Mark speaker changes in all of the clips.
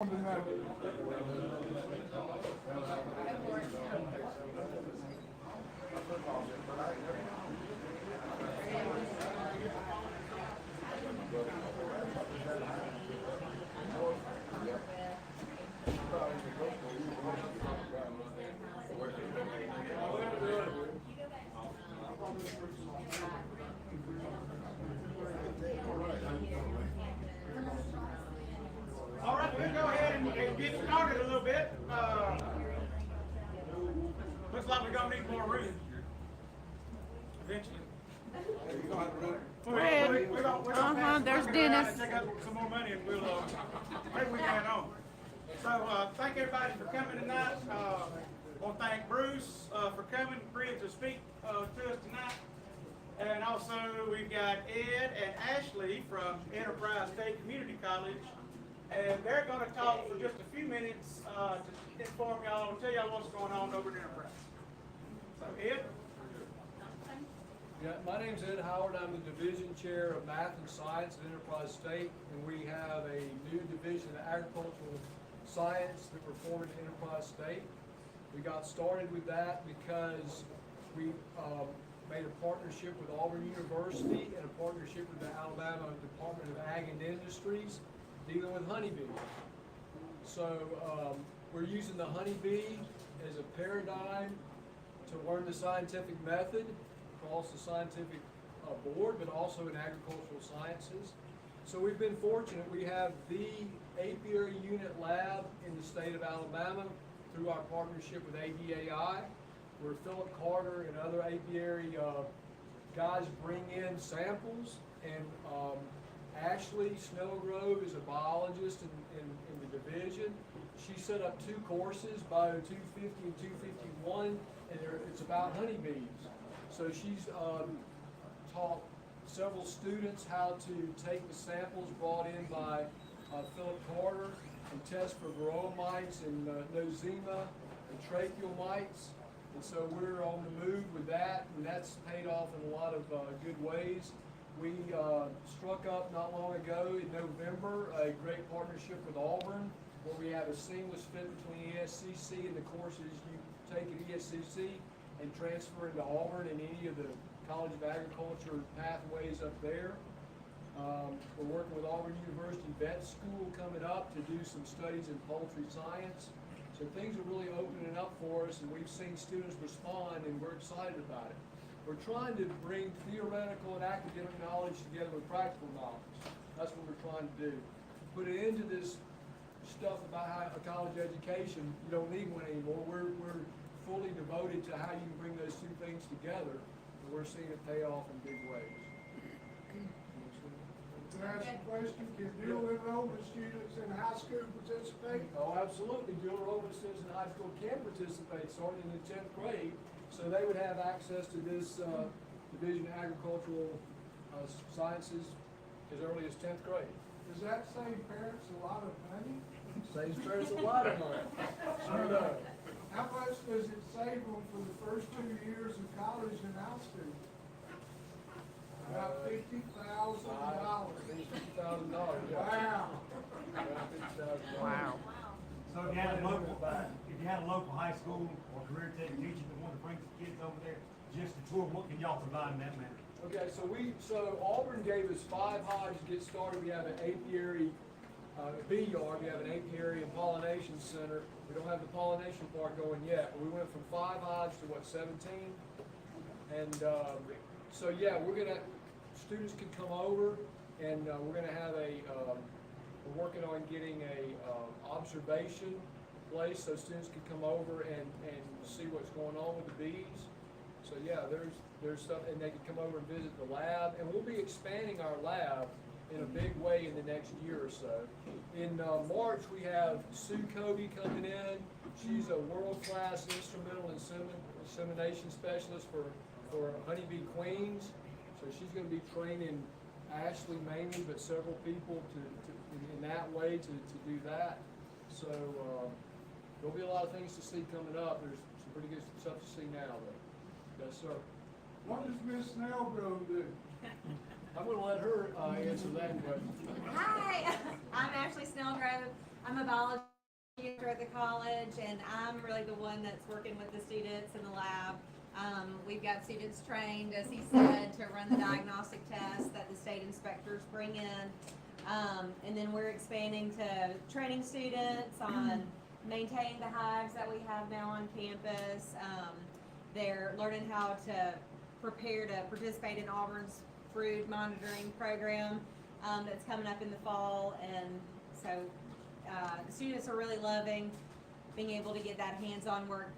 Speaker 1: All right, we'll go ahead and get started a little bit. Looks like we're going to need more room eventually.
Speaker 2: There's Dennis.
Speaker 1: Take out some more money and we'll maybe we can on. So thank everybody for coming tonight. I want to thank Bruce for coming, agreeing to speak to us tonight. And also we've got Ed and Ashley from Enterprise State Community College. And they're going to talk for just a few minutes to inform y'all and tell y'all what's going on over at Enterprise. So Ed?
Speaker 3: Yeah, my name's Ed Howard. I'm the Division Chair of Math and Science at Enterprise State, and we have a new division of Agricultural Science that we're forming at Enterprise State. We got started with that because we made a partnership with Auburn University and a partnership with the Alabama Department of Ag and Industries dealing with honeybees. So we're using the honeybee as a paradigm to learn the scientific method across the scientific board, but also in agricultural sciences. So we've been fortunate. We have the apiary unit lab in the state of Alabama through our partnership with ADAI, where Philip Carter and other apiary guys bring in samples, and Ashley Snellgrove is a biologist in the division. She set up 2 courses, Bio 250 and 251, and it's about honeybees. So she's taught several students how to take the samples brought in by Philip Carter and test for varroa mites and nosema and tracheal mites. And so we're on the move with that, and that's paid off in a lot of good ways. We struck up not long ago in November a great partnership with Auburn, where we have a seamless fit between ESCC and the courses you take at ESCC and transfer into Auburn and any of the College of Agriculture pathways up there. We're working with Auburn University Vet School coming up to do some studies in poultry science. So things are really opening up for us, and we've seen students respond, and we're excited about it. We're trying to bring theoretical and academic knowledge together with practical knowledge. That's what we're trying to do. Put it into this stuff about how a college education, you don't need one anymore. We're fully devoted to how you can bring those 2 things together, and we're seeing it pay off in big ways.
Speaker 4: Can I ask a question? Can dual enrollment students in high school participate?
Speaker 3: Oh, absolutely. Dual enrollment students in high school can participate starting in the 10th grade, so they would have access to this Division of Agricultural Sciences as early as 10th grade.
Speaker 4: Does that save parents a lot of money?
Speaker 3: Saves parents a lot of money. Sure does.
Speaker 4: How much does it save them for the first 2 years of college and high school? About $50,000.
Speaker 3: $50,000. Yeah.
Speaker 4: Wow.
Speaker 3: About $50,000.
Speaker 2: Wow.
Speaker 5: So if you had a local high school or career tech teacher that wanted to bring some kids over there just to tour, what can y'all provide in that manner?
Speaker 3: Okay, so Auburn gave us 5 hives to get started. We have an apiary bee yard. We have an apiary and pollination center. We don't have the pollination part going yet, but we went from 5 hives to 17. And so yeah, students can come over, and we're gonna have we're working on getting a observation place so students can come over and see what's going on with the bees. So yeah, there's stuff, and they can come over and visit the lab, and we'll be expanding our lab in a big way in the next year or so. In March, we have Sue Covey coming in. She's a world-class instrumental insemination specialist for honeybee queens. So she's going to be training Ashley mainly, but several people in that way to do that. So there'll be a lot of things to see coming up. There's some pretty good stuff to see now, though. Yes, sir.
Speaker 4: What does Miss Snellgrove do?
Speaker 3: I'm going to let her answer that question.
Speaker 6: Hi, I'm Ashley Snellgrove. I'm a biology teacher at the college, and I'm really the one that's working with the students in the lab. We've got students trained, as he said, to run the diagnostic tests that the state inspectors bring in. And then we're expanding to training students on maintaining the hives that we have now on campus. They're learning how to prepare to participate in Auburn's brood monitoring program that's coming up in the fall. And so the students are really loving being able to get that hands-on work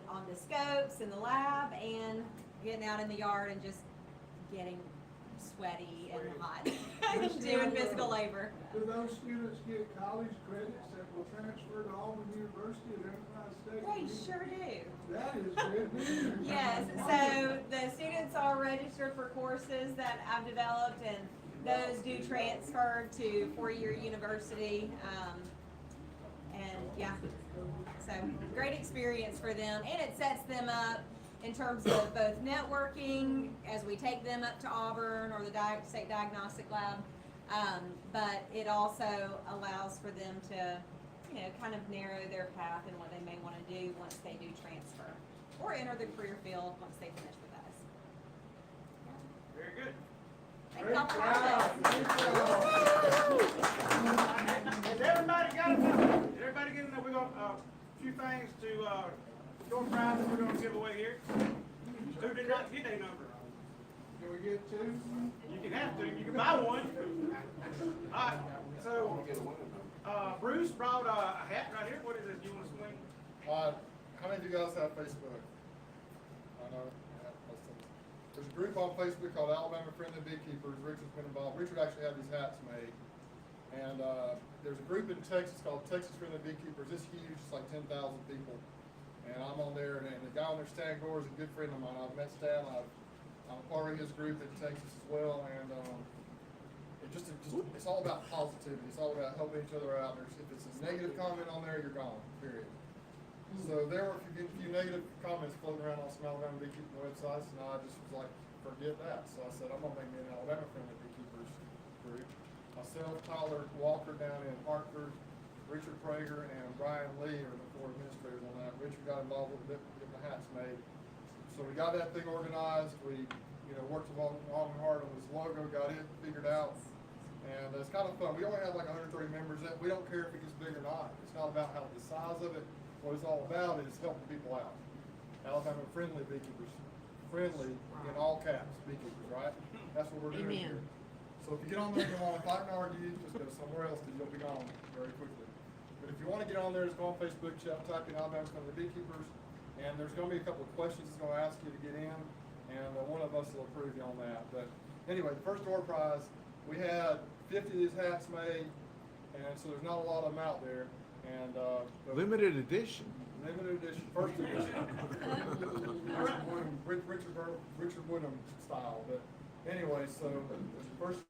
Speaker 6: on the scopes in the lab and getting out in the yard and just getting sweaty and hot doing physical labor.
Speaker 4: Do those students get college credits that will transfer to Auburn University at Enterprise State?
Speaker 6: They sure do.
Speaker 4: That is good news.
Speaker 6: Yes, so the students are registered for courses that I've developed, and those do transfer to four-year university. And yeah, so great experience for them, and it sets them up in terms of both networking as we take them up to Auburn or the state diagnostic lab, but it also allows for them to, you know, kind of narrow their path and what they may want to do once they do transfer or enter the career field once they finish with us.
Speaker 1: Very good.
Speaker 6: Thank y'all for having us.
Speaker 1: Has everybody got a number? Did everybody get a number? We're going a few things to door prizes we're going to give away here. Who did not get a number?
Speaker 4: Can we get two?
Speaker 1: You can have to. You can buy one. All right. So Bruce brought a hat right here. What is this? You want to swing?
Speaker 7: How many of you guys have Facebook? I know. Yeah, most of them. There's a group on Facebook called Alabama Friendly Beekeepers. Richard's been involved. Richard actually had these hats made. And there's a group in Texas called Texas Friendly Beekeepers. It's huge. It's like 10,000 people. And I'm on there. And the guy on there, Stan Gore, is a good friend of mine. I've met Stan. I'm a part of his group in Texas as well. And it's all about positivity. It's all about helping each other out. If it's a negative comment on there, you're gone, period. So there were a few negative comments floating around on some Alabama beekeeping websites, and I just was like, forget that. So I said, I'm gonna make me an Alabama Friendly Beekeepers group. Myself, Tyler Walker down in Hartford, Richard Prager, and Brian Lee are the four administrators on that. Richard got involved with getting the hats made. So we got that thing organized. We, worked long and hard on this logo, got it figured out. And it's kind of fun. We only have like 130 members. We don't care if it gets big or not. It's not about how the size of it. What it's all about is helping people out. Alabama Friendly Beekeepers. Friendly in all caps, beekeepers, right? That's what we're doing here. So if you get on there and you want to fight and argue, just go somewhere else because you'll be gone very quickly. But if you want to get on there, just go on Facebook, type in Alabama Friendly Beekeepers, and there's going to be a couple of questions it's going to ask you to get in, and one of us will approve you on that. But anyway, the first door prize, we had 50 of these hats made, and so there's not a lot of them out there. And
Speaker 8: Limited edition.
Speaker 7: Limited edition, first edition. Richard Woodham style. But anyway, so the first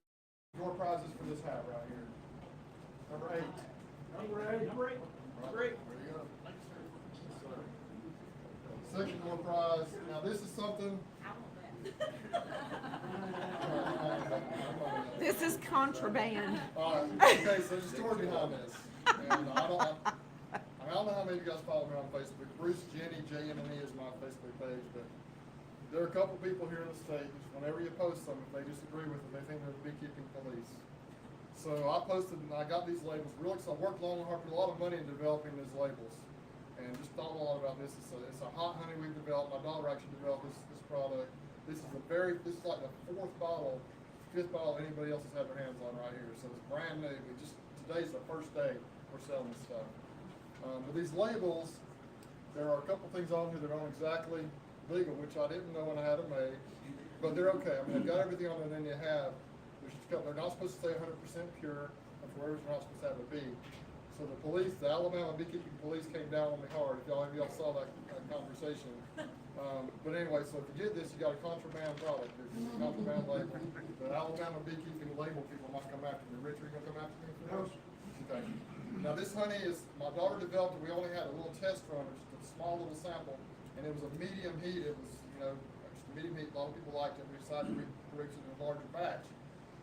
Speaker 7: door prizes for this hat right here. Number 8.
Speaker 1: Number 8. Number 8. Great.
Speaker 7: There you go. Second door prize. Now this is something.
Speaker 2: This is contraband.
Speaker 7: Okay, so there's a story behind this. And I don't know how many of you guys follow me on Facebook. Bruce, JENNE, JENNE is my Facebook page, but there are a couple people here in the state, whenever you post something, they disagree with it, they think they're the beekeeping police. So I posted and I got these labels really, because I worked long and hard, put a lot of money in developing these labels. And just thought a lot about this. It's a hot honey we've developed. My daughter actually developed this product. This is like the 4th bottle, 5th bottle anybody else has had their hands on right here. So it's brand new. Today's the first day we're selling this stuff. But these labels, there are a couple things on here that aren't exactly legal, which I didn't know when I had them made, but they're okay. I mean, they've got everything on there. Then you have, they're not supposed to say 100% pure, and flowers are not supposed to have a bee. So the police, the Alabama beekeeping police, came down on me hard. If y'all saw that conversation. But anyway, so if you get this, you got a contraband product. It's a contraband label. The Alabama beekeeping label people might come after me. Richard, you gonna come after me for this? Okay. Now this honey is, my daughter developed it. We only had a little test run, just a small little sample, and it was a medium heat. It was, just a medium heat. A lot of people liked it. We decided to produce it in a larger batch.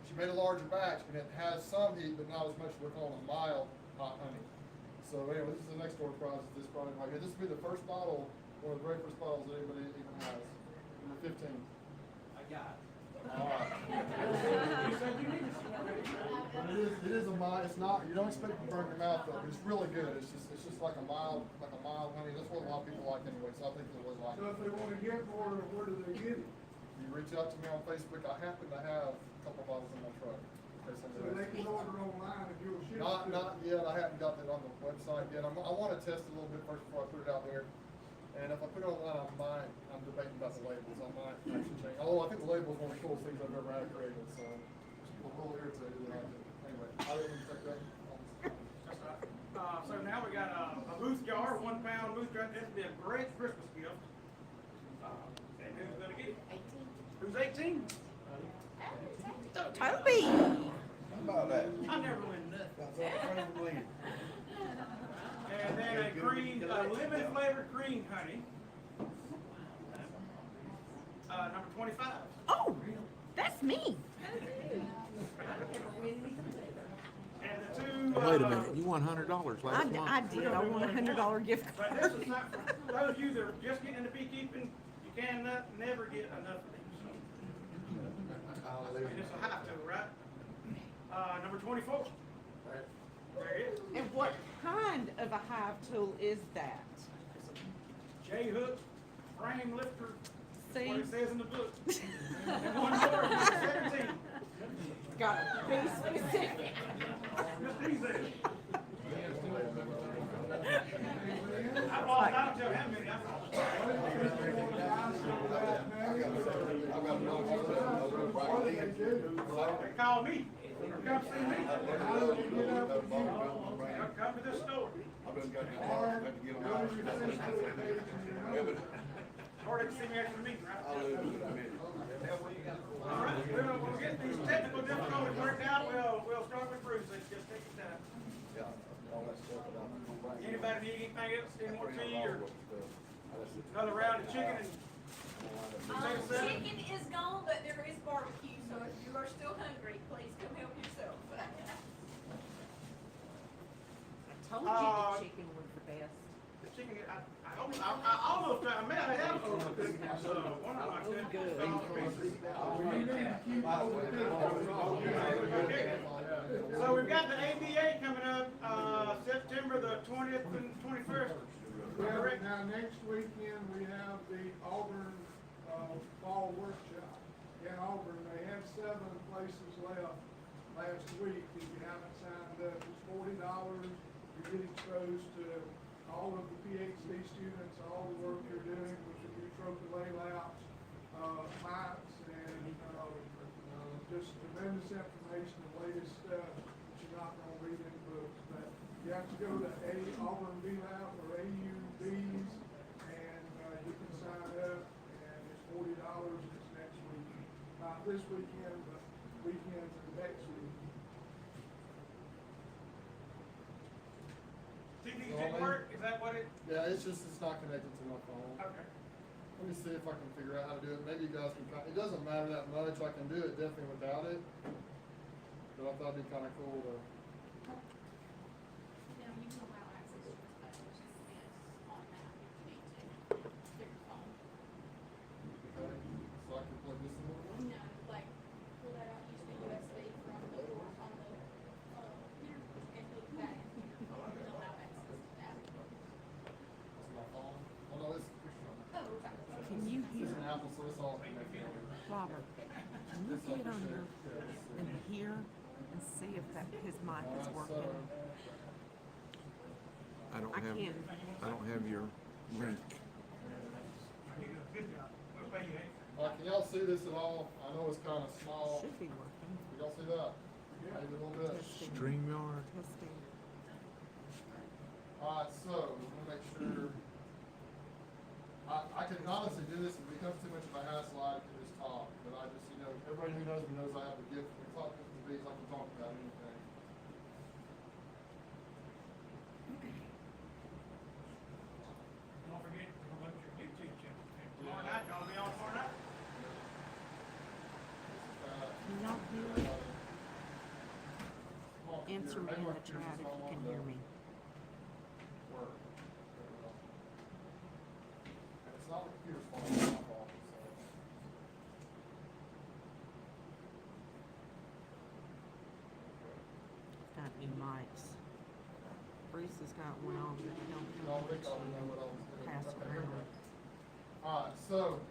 Speaker 7: She made a larger batch, and it has some heat, but not as much as we're calling a mild hot honey. So anyway, this is the next door prize, this product right here. This will be the first bottle, one of the very first bottles that anybody even has. Number 15.
Speaker 1: I got it.
Speaker 7: Alright.
Speaker 1: You said you needed some.
Speaker 7: It is a mild, it's not, you don't expect to burn your mouth up, but it's really good. It's just like a mild honey. That's what a lot of people like anyway, so I think they would like
Speaker 4: So
Speaker 7: it.
Speaker 4: if they wanna get more, where do they get it?
Speaker 7: You reach out to me on Facebook. I happen to have a couple bottles in my truck. Okay,
Speaker 4: So they can order online if you'll ship it.
Speaker 7: Not yet. I haven't got that on the website yet. I want to test it a little bit first before I put it out there. And if I put it online, I'm debating about the labels. I might actually change. Although I think the label is one of the coolest things I've ever had created. So I'm a little irritated that I did. Anyway, I didn't check that.
Speaker 1: That's right. So now we got a Booth jar, 1 pound Booth jar. This would be a great Christmas gift. And who's gonna get it? 18. Who's 18?
Speaker 2: Toby.
Speaker 8: How about that?
Speaker 1: I never win nothing.
Speaker 8: That's all friends of Lynn.
Speaker 1: And then a cream, lemon flavored cream honey. Number 25.
Speaker 2: Oh, that's me.
Speaker 1: And the two.
Speaker 8: Wait a minute, you won $100 last month.
Speaker 2: I did. I won $100 gift
Speaker 1: But
Speaker 2: card.
Speaker 1: this is not for those of you that are just getting into beekeeping. You can never get enough of these. And it's a hive tool, right? Number 24. There it is.
Speaker 2: And what kind of a hive tool is that?
Speaker 1: J-hook, frame lifter. That's what
Speaker 2: See?
Speaker 1: it says in the book. And one more, 17.
Speaker 2: Gotta be specific.
Speaker 1: Just easy. I lost, I don't tell how many. They call me, or come see me. Or come to the store. Or they can see me after the meeting, right? All right, we'll get these technical difficulties worked out. We'll start with Bruce. Let's just take your time. Anybody need anything else? Any more tea or another round of chicken and potato salad?
Speaker 6: Chicken is gone, but there is barbecue, so if you are still hungry, please come help yourself.
Speaker 2: I told you the chicken was the best.
Speaker 1: The chicken, I almost, I may have overcooked it, so one of my good. So we've got the ABA coming up, September the 20th and 21st. Correct?
Speaker 4: Now, next weekend, we have the Auburn, fall workshop in Auburn. They had 7 places left last week. If you haven't signed up, it's $40. You get exposed to all of the PhD students, all the work you're doing, which will be trophy layouts, mites, and, just tremendous information, the latest stuff that you're not gonna read in books. But you have to go to Auburn B-Lab or AUBs, and, you can sign up, and it's $40, and it's next week. Not this weekend, but weekend to the next week.
Speaker 1: TV's work, is that what it?
Speaker 7: Yeah, it's not connected to my phone.
Speaker 1: Okay.
Speaker 7: Let me see if I can figure out how to do it. Maybe you guys can, it doesn't matter that much. I can do it definitely without it. But I thought it'd be kind of cool to.
Speaker 9: No, you can allow access to this page, it's just on that if you need to, through your phone.
Speaker 7: Okay, so I can plug this in.
Speaker 9: No, like, pull that out, use the USB from the door on the, here, and hook that in here, and allow access to that.
Speaker 7: That's my phone. Oh no, it's
Speaker 9: Oh, okay.
Speaker 2: Can you
Speaker 7: it's
Speaker 2: hear,
Speaker 7: an Apple, so it's all connected.
Speaker 2: Robert, can you get on your, and hear and see if that, his mic is working?
Speaker 8: I don't
Speaker 2: I
Speaker 8: have,
Speaker 2: can.
Speaker 8: I don't have your link.
Speaker 1: Good job. We'll pay you extra.
Speaker 7: Can y'all see this at all? I know it's kind of small.
Speaker 2: Should be working.
Speaker 7: Can y'all see that? Maybe a little bit.
Speaker 8: StreamYard.
Speaker 2: Testing.
Speaker 7: Alright, so, we're gonna make sure. I can honestly do this, it becomes too much of a hassle, I can just talk, but I just, everybody who knows me knows I have a gift for talking to bees, I can talk about anything.
Speaker 1: Don't forget to promote your YouTube channel. Tomorrow night, y'all be on tomorrow night?
Speaker 2: Can y'all hear me? Answer me in the chat if you can hear me.
Speaker 7: computer's falling off.
Speaker 2: Got new mics. Bruce has got one on, but you don't
Speaker 7: I don't think
Speaker 2: know
Speaker 7: I'll know what I was doing.
Speaker 2: pass it around.
Speaker 7: Alright, so,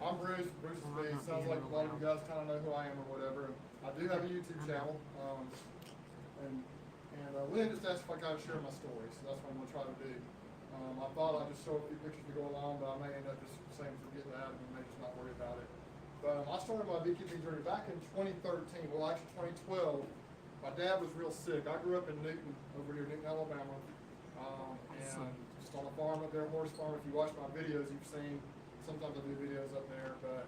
Speaker 7: I'm Bruce, Bruce is me, sounds like a lot of you guys kinda know who I am or whatever. I do have a YouTube channel, and Lynn just asked if I gotta share my story, so that's what I'm gonna try to do. I thought I'd just show a few pictures to go along, but I may end up just saying forget that and may just not worry about it. But I started my beekeeping journey back in 2013, well actually 2012. My dad was real sick. I grew up in Newton, over near Newton, Alabama, and just on a farm up there, horse farm. If you watch my videos, you've seen, sometimes I do videos up there, but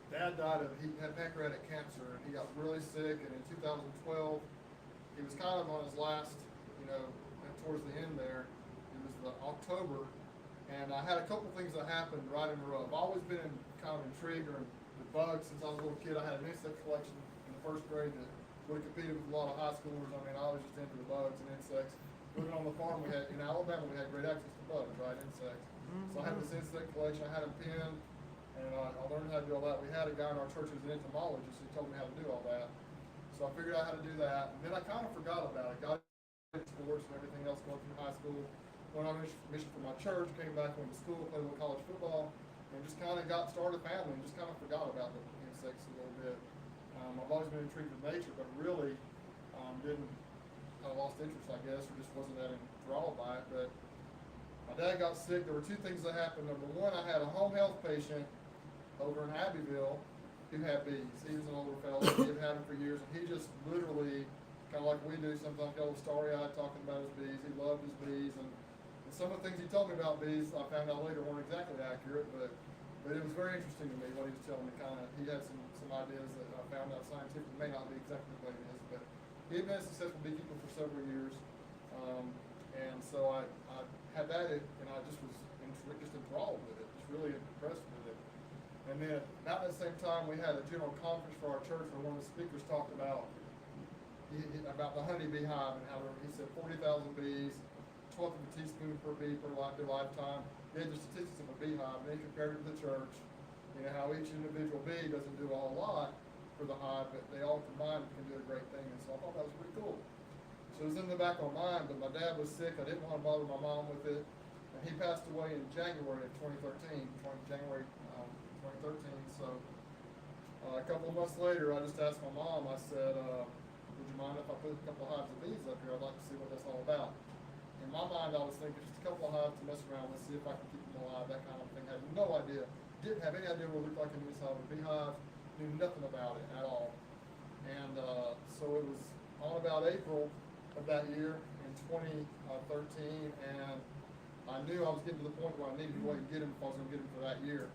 Speaker 7: Dad died he had pancreatic cancer, and he got really sick, and in 2012, he was kind of on his last, towards the end there. It was the October, and I had a couple things that happened right in a row. I've always been kind of intrigued with bugs since I was a little kid. I had an insect collection in the first grade that would have competed with a lot of high schoolers. I mean, I was just into the bugs and insects. Living on the farm, in Alabama, we had great access to bugs, right, insects. So I had this insect collection, I had them pinned, and I learned how to do all that. We had a guy in our church who was an entomologist who told me how to do all that. So I figured out how to do that, and then I kind of forgot about it. Got into sports and everything else going through high school. Went on a mission for my church, came back, went to school, played a little college football, and just kind of started a family and just kind of forgot about the insects a little bit. I've always been intrigued with nature, but really I lost interest, I guess, or just wasn't that enthralled by it. But my dad got sick. There were two things that happened. Number one, I had a home health patient over in Abbeville who had bees. He was an older fellow. He had had them for years, and he just literally, kind of like we do sometimes, got a little starry-eyed talking about his bees. He loved his bees, and some of the things he told me about bees, I found out later, weren't exactly accurate, but it was very interesting to me what he was telling me. He had some ideas that I found out scientifically may not be exactly the way it is, but he had been a successful beekeeper for several years, and so I had that, and I just was just enthralled with it, just really impressed with it. And then about that same time, we had a general conference for our church where one of the speakers talked about the honeybee hive and how he said 40,000 bees, 1/12 of a teaspoon per bee per their lifetime. They had the statistics of a beehive, and they compared it to the church. How each individual bee doesn't do a whole lot for the hive, but they all combined can do a great thing. And so I thought that was pretty cool. So it was in the back of my mind, but my dad was sick. I didn't want to bother my mom with it. And he passed away in January of 2013, January 2013. So a couple of months later, I just asked my mom, I said, would you mind if I put a couple of hives of bees up here? I'd like to see what that's all about. In my mind, I was thinking just a couple of hives to mess around with, see if I can keep them alive, that kind of thing. I had no idea. Didn't have any idea what it looked like in this hive. A beehive, knew nothing about it at all. And so it was on about April of that year in 2013, and I knew I was getting to the point where I needed to go ahead and get them if I was going to get them for that year.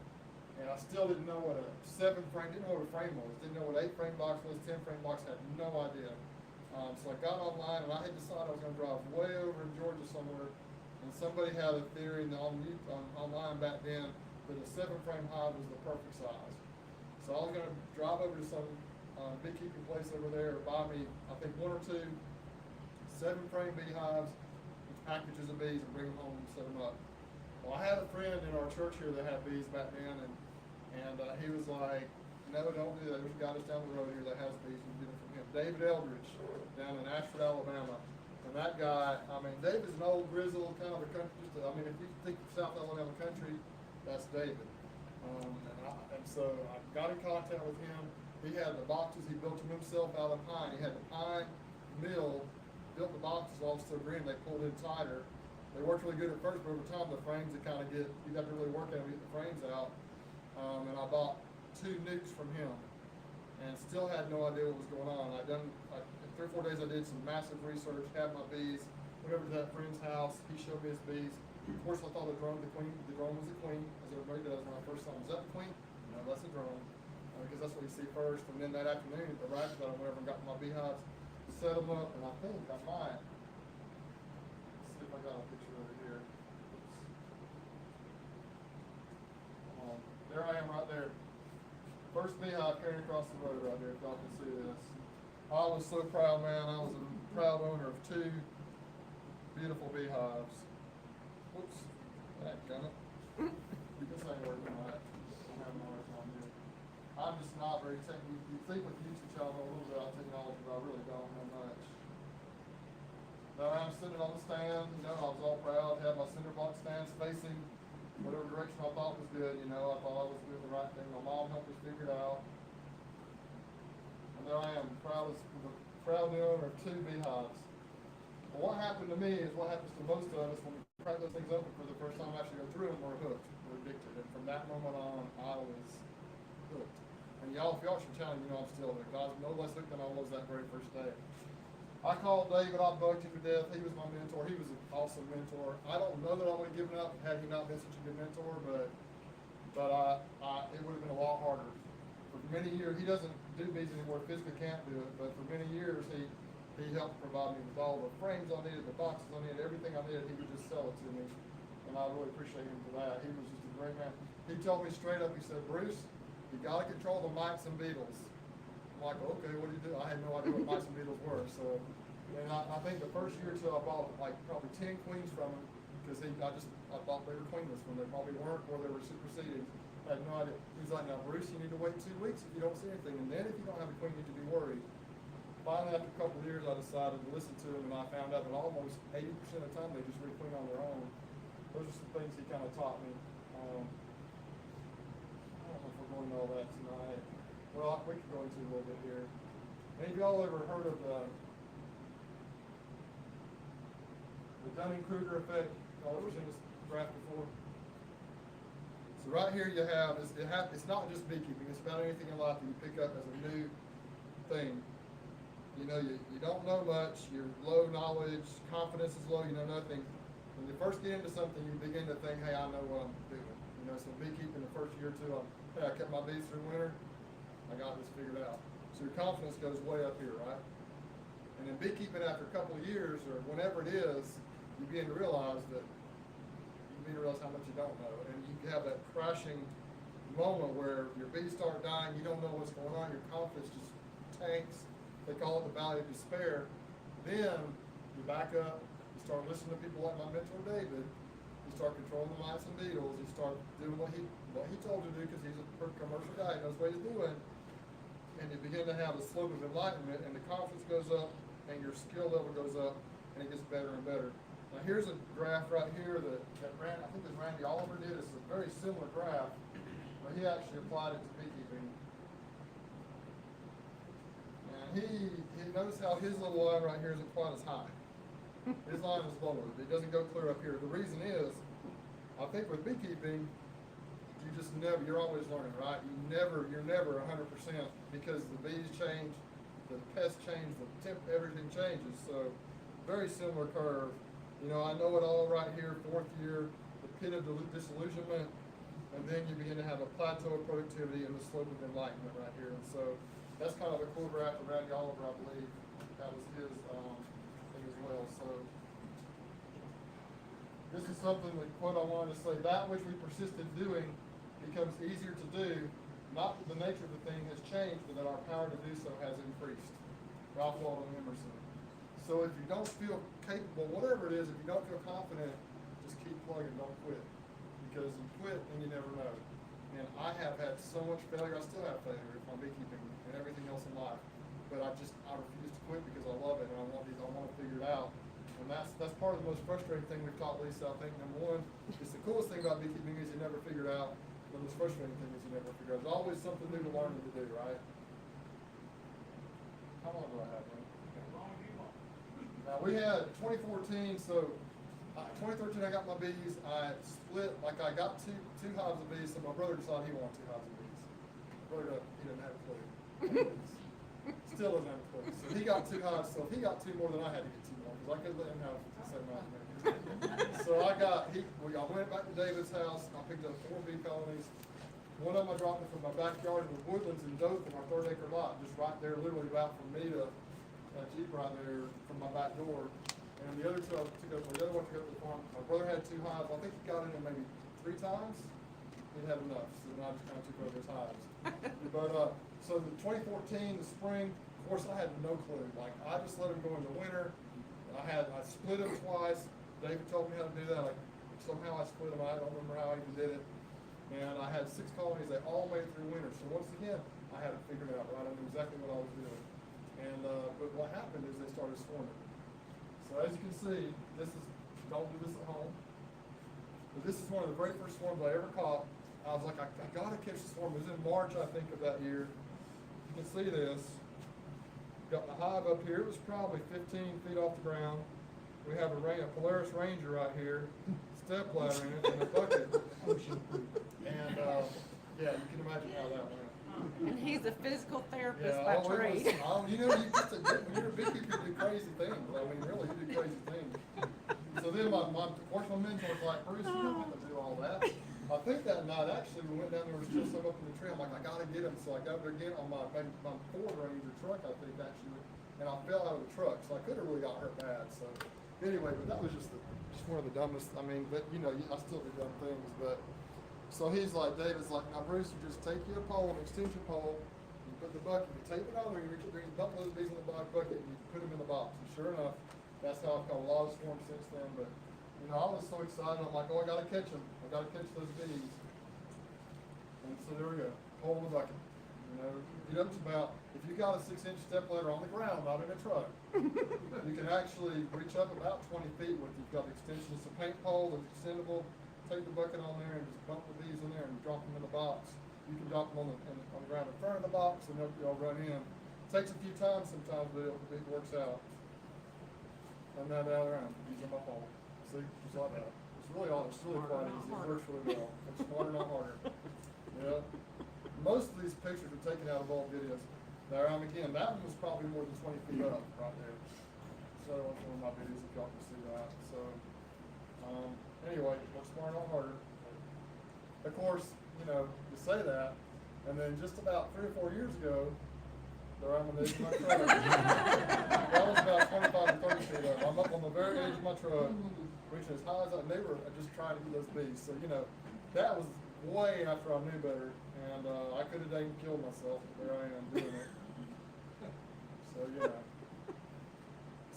Speaker 7: And I still didn't know what a 7-frame, didn't know what a frame was, didn't know what 8-frame box was, 10-frame box, had no idea. So I got online, and I had decided I was going to drive way over in Georgia somewhere, and somebody had a theory online back then that a 7-frame hive was the perfect size. So I was going to drive over to some beekeeping place over there, buy me, I think, 1 or 2 7-frame beehives with packages of bees and bring them home and set them up. Well, I had a friend in our church here that had bees back then, and he was like, no, don't do that. There's a guy just down the road here that has bees, and get them from him. David Eldridge, down in Ashford, Alabama. And that guy, I mean, David's an old grizzled kind of a country, if you think of South Alabama country, that's David. And so I got in contact with him. He had the boxes, he built them himself out of pine. He had the pine mill, built the boxes all so green, they pulled in tighter. They worked really good at first, but over time the frames would kind of you'd have to really work at them to get the frames out. And I bought 2 nukes from him and still had no idea what was going on. In 3 or 4 days I did some massive research, had my bees, went over to that friend's house, he showed me his bees. Of course I thought the drone was the queen, as everybody does when I first saw him. Is that the queen? No, that's a drone. Because that's what you see first. And then that afternoon, right after that, I went over and got my beehives, set them up, and I think I might. Let's see if I got a picture over here. There I am right there. First beehive carrying across the road right there, if y'all can see this. I was so proud, man. I was a proud owner of 2 beautiful beehives. Whoops. Dadgummit. You can say word tonight. I'm having a hard time here. I'm just not very technical. You think with YouTube channel I know a little bit about technology, but I really don't know much. Now I'm sitting on the stand, you know, I was all proud, had my cinder block stands facing whatever direction I thought was good, you know, I thought I was doing the right thing. My mom helped me figure it out. And there I am, proud new owner of 2 beehives. But what happened to me is what happens to most of us when we crack those things open for the first time, actually go through them, we're hooked, we're addicted. And from that moment on, I was hooked. And y'all, if y'all should challenge, you know I'm still hooked. I was no less hooked than I was that very first day. I called David, I bugged him to death. He was my mentor. He was an awesome mentor. I don't know that I would have given up had he not been such a good mentor, but it would have been a lot harder. For many years, he doesn't do bees anymore, physically can't do it, but for many years he helped provide me with all the frames I needed, the boxes I needed, everything I needed. He would just sell it to me, and I really appreciate him for that. He was just a great man. He told me straight up, he said, Bruce, you gotta control the mites and beetles. I'm like, okay, what do you do? I had no idea what mice and beetles were. So, and I think the first year or two I bought like probably 10 queens from him because I thought they were queenless when they probably weren't, or they were superseding. I had no idea. He's like, now Bruce, you need to wait 2 weeks if you don't see anything, and then if you don't have a queen, you need to be worried. Finally, after a couple of years, I decided to listen to him, and I found out that almost 80% of the time they just requeen on their own. Those are some things he kind of taught me. I don't know if we're going into all that tonight. Well, we could go into a little bit here. Any of y'all ever heard of the Dunning-Kruger effect? Y'all ever seen this graph before? So right here you have, it's not just beekeeping, it's about anything in life that you pick up as a new thing. You know, you don't know much, you're low knowledge, confidence is low, you know nothing. When you first get into something, you begin to think, hey, I know what I'm doing. You know, so beekeeping the first year or two, hey, I kept my bees through winter, I got this figured out. So your confidence goes way up here, right? And in beekeeping, after a couple of years, or whenever it is, you begin to realize how much you don't know. And you have that crashing moment where your bees start dying, you don't know what's going on, your confidence just tanks. They call it the valley of despair. Then you back up, you start listening to people like my mentor David, you start controlling the mice and beetles, you start doing what he told you to do because he's a commercial guy, he knows what he's doing. And you begin to have a slope of enlightenment, and the confidence goes up, and your skill level goes up, and it gets better and better. Now here's a graph right here that I think it was Randy Oliver did. It's a very similar graph, but he actually applied it to beekeeping. And he notice how his little line right here isn't quite as high. His line is lower. It doesn't go clear up here. The reason is, I think with beekeeping, you're always learning, right? You're never 100% because the bees change, the pests change, everything changes. So very similar curve. You know, I know it all right here, 4th year, the pit of disillusionment, and then you begin to have a plateau of productivity and the slope of enlightenment right here. And so that's kind of a cool graph from Randy Oliver, I believe. That was his thing as well. So this is something that quote I wanted to say, that which we persisted doing becomes easier to do, not that the nature of the thing has changed, but that our power to do so has increased. Ralph Waldo Emerson. So if you don't feel capable, whatever it is, if you don't feel confident, just keep plugging, don't quit. Because you quit and you never know. And I have had so much failure, I still have failure with my beekeeping and everything else in life. But I refuse to quit because I love it and I want to figure it out. And that's part of the most frustrating thing we've taught Lisa. I think number one, it's the coolest thing about beekeeping is you never figure it out. The most frustrating thing is you never figure it out. There's always something new to learn and to do, right? How long do I have, man? Now we had 2014, so 2013 I got my bees. I split, like I got two hives of bees, so my brother decided he wanted 2 hives of bees. My brother, he didn't have a clue. Still doesn't have a clue. So he got 2 hives, so if he got 2 more than I had to get 2 more, because I couldn't let him have 7 hives. So I went back to David's house, I picked up 4 bee colonies. One of them I dropped from my backyard in the woodlands in Dothan, our 3rd acre lot, just right there, literally about from me to Jeep right there from my back door. And the other 2 I took up, the other one took up to the farm. My brother had 2 hives. I think he got in there maybe 3 times. He had enough, so then I just kind of took over his hives. But so the 2014, the spring, of course I had no clue. Like I just let him go in the winter. I split him twice. David told me how to do that. I somehow I split them. I don't remember how I even did it. And I had 6 colonies. They all made it through winter. So once again, I had it figured out. Right? I knew exactly what I was doing. And but what happened is they started swarming. So as you can see, don't do this at home. But this is one of the very first swarms I ever caught. I was like, I gotta catch the swarm. It was in March, I think, of that year. You can see this. Got the hive up here. It was probably 15 feet off the ground. We have a Polaris Ranger right here, step ladder in it, and a bucket. And yeah, you can imagine how that went.
Speaker 2: And he's a physical therapist
Speaker 7: Yeah,
Speaker 2: by
Speaker 7: oh, it
Speaker 2: trade.
Speaker 7: was, you know, when you're a beekeeper, you do crazy things. I mean, really, you do crazy things. So then of course, my mentor was like, Bruce, you don't have to do all that. I think that night, actually, we went down there, we were still some up in the tree. I'm like, I gotta get him. So I got there again on my Ford Ranger truck, I think, actually. And I fell out of the truck, so I could have really got hurt bad. So anyway, but that was just one of the dumbest, I mean, but you know, I still do dumb things. But so he's like, David's like, now Bruce, you just take your pole, an extension pole, you put the bucket, you tape it on there, you dump those bees in the bucket, and you put them in the box. And sure enough, that's how I've caught a lot of swarms since then. But you know, I was so excited. I'm like, oh, I gotta catch them. I gotta catch those bees. And so there we go, pole in the bucket. You know, get up to about, if you got a 6-inch step ladder on the ground, not in a truck, you can actually reach up about 20 feet with. You've got the extension. It's a paint pole that's extendable. Take the bucket on there and just bump the bees in there and drop them in the box. You can drop them on the ground in front of the box and they'll run in. It takes a few times sometimes, but it works out. And now the other end, using my pole. See, just like that. It's really quite easy. It works really well. It's smarter, not harder. Yeah. Most of these pictures are taken out of old videos. There, again, that one was probably more than 20 feet up right there. So that's one of my videos if y'all can see that. So anyway, works smarter, not harder. Of course, you know, you say that, and then just about 3 or 4 years ago, there I'm on the edge of my truck. That was about 25 to 30 feet up. I'm up on the very edge of my truck, reaching as high as they were just trying to get those bees. So, you know, that was way after I knew better, and I could have dang killed myself, but there I am doing it. So, yeah.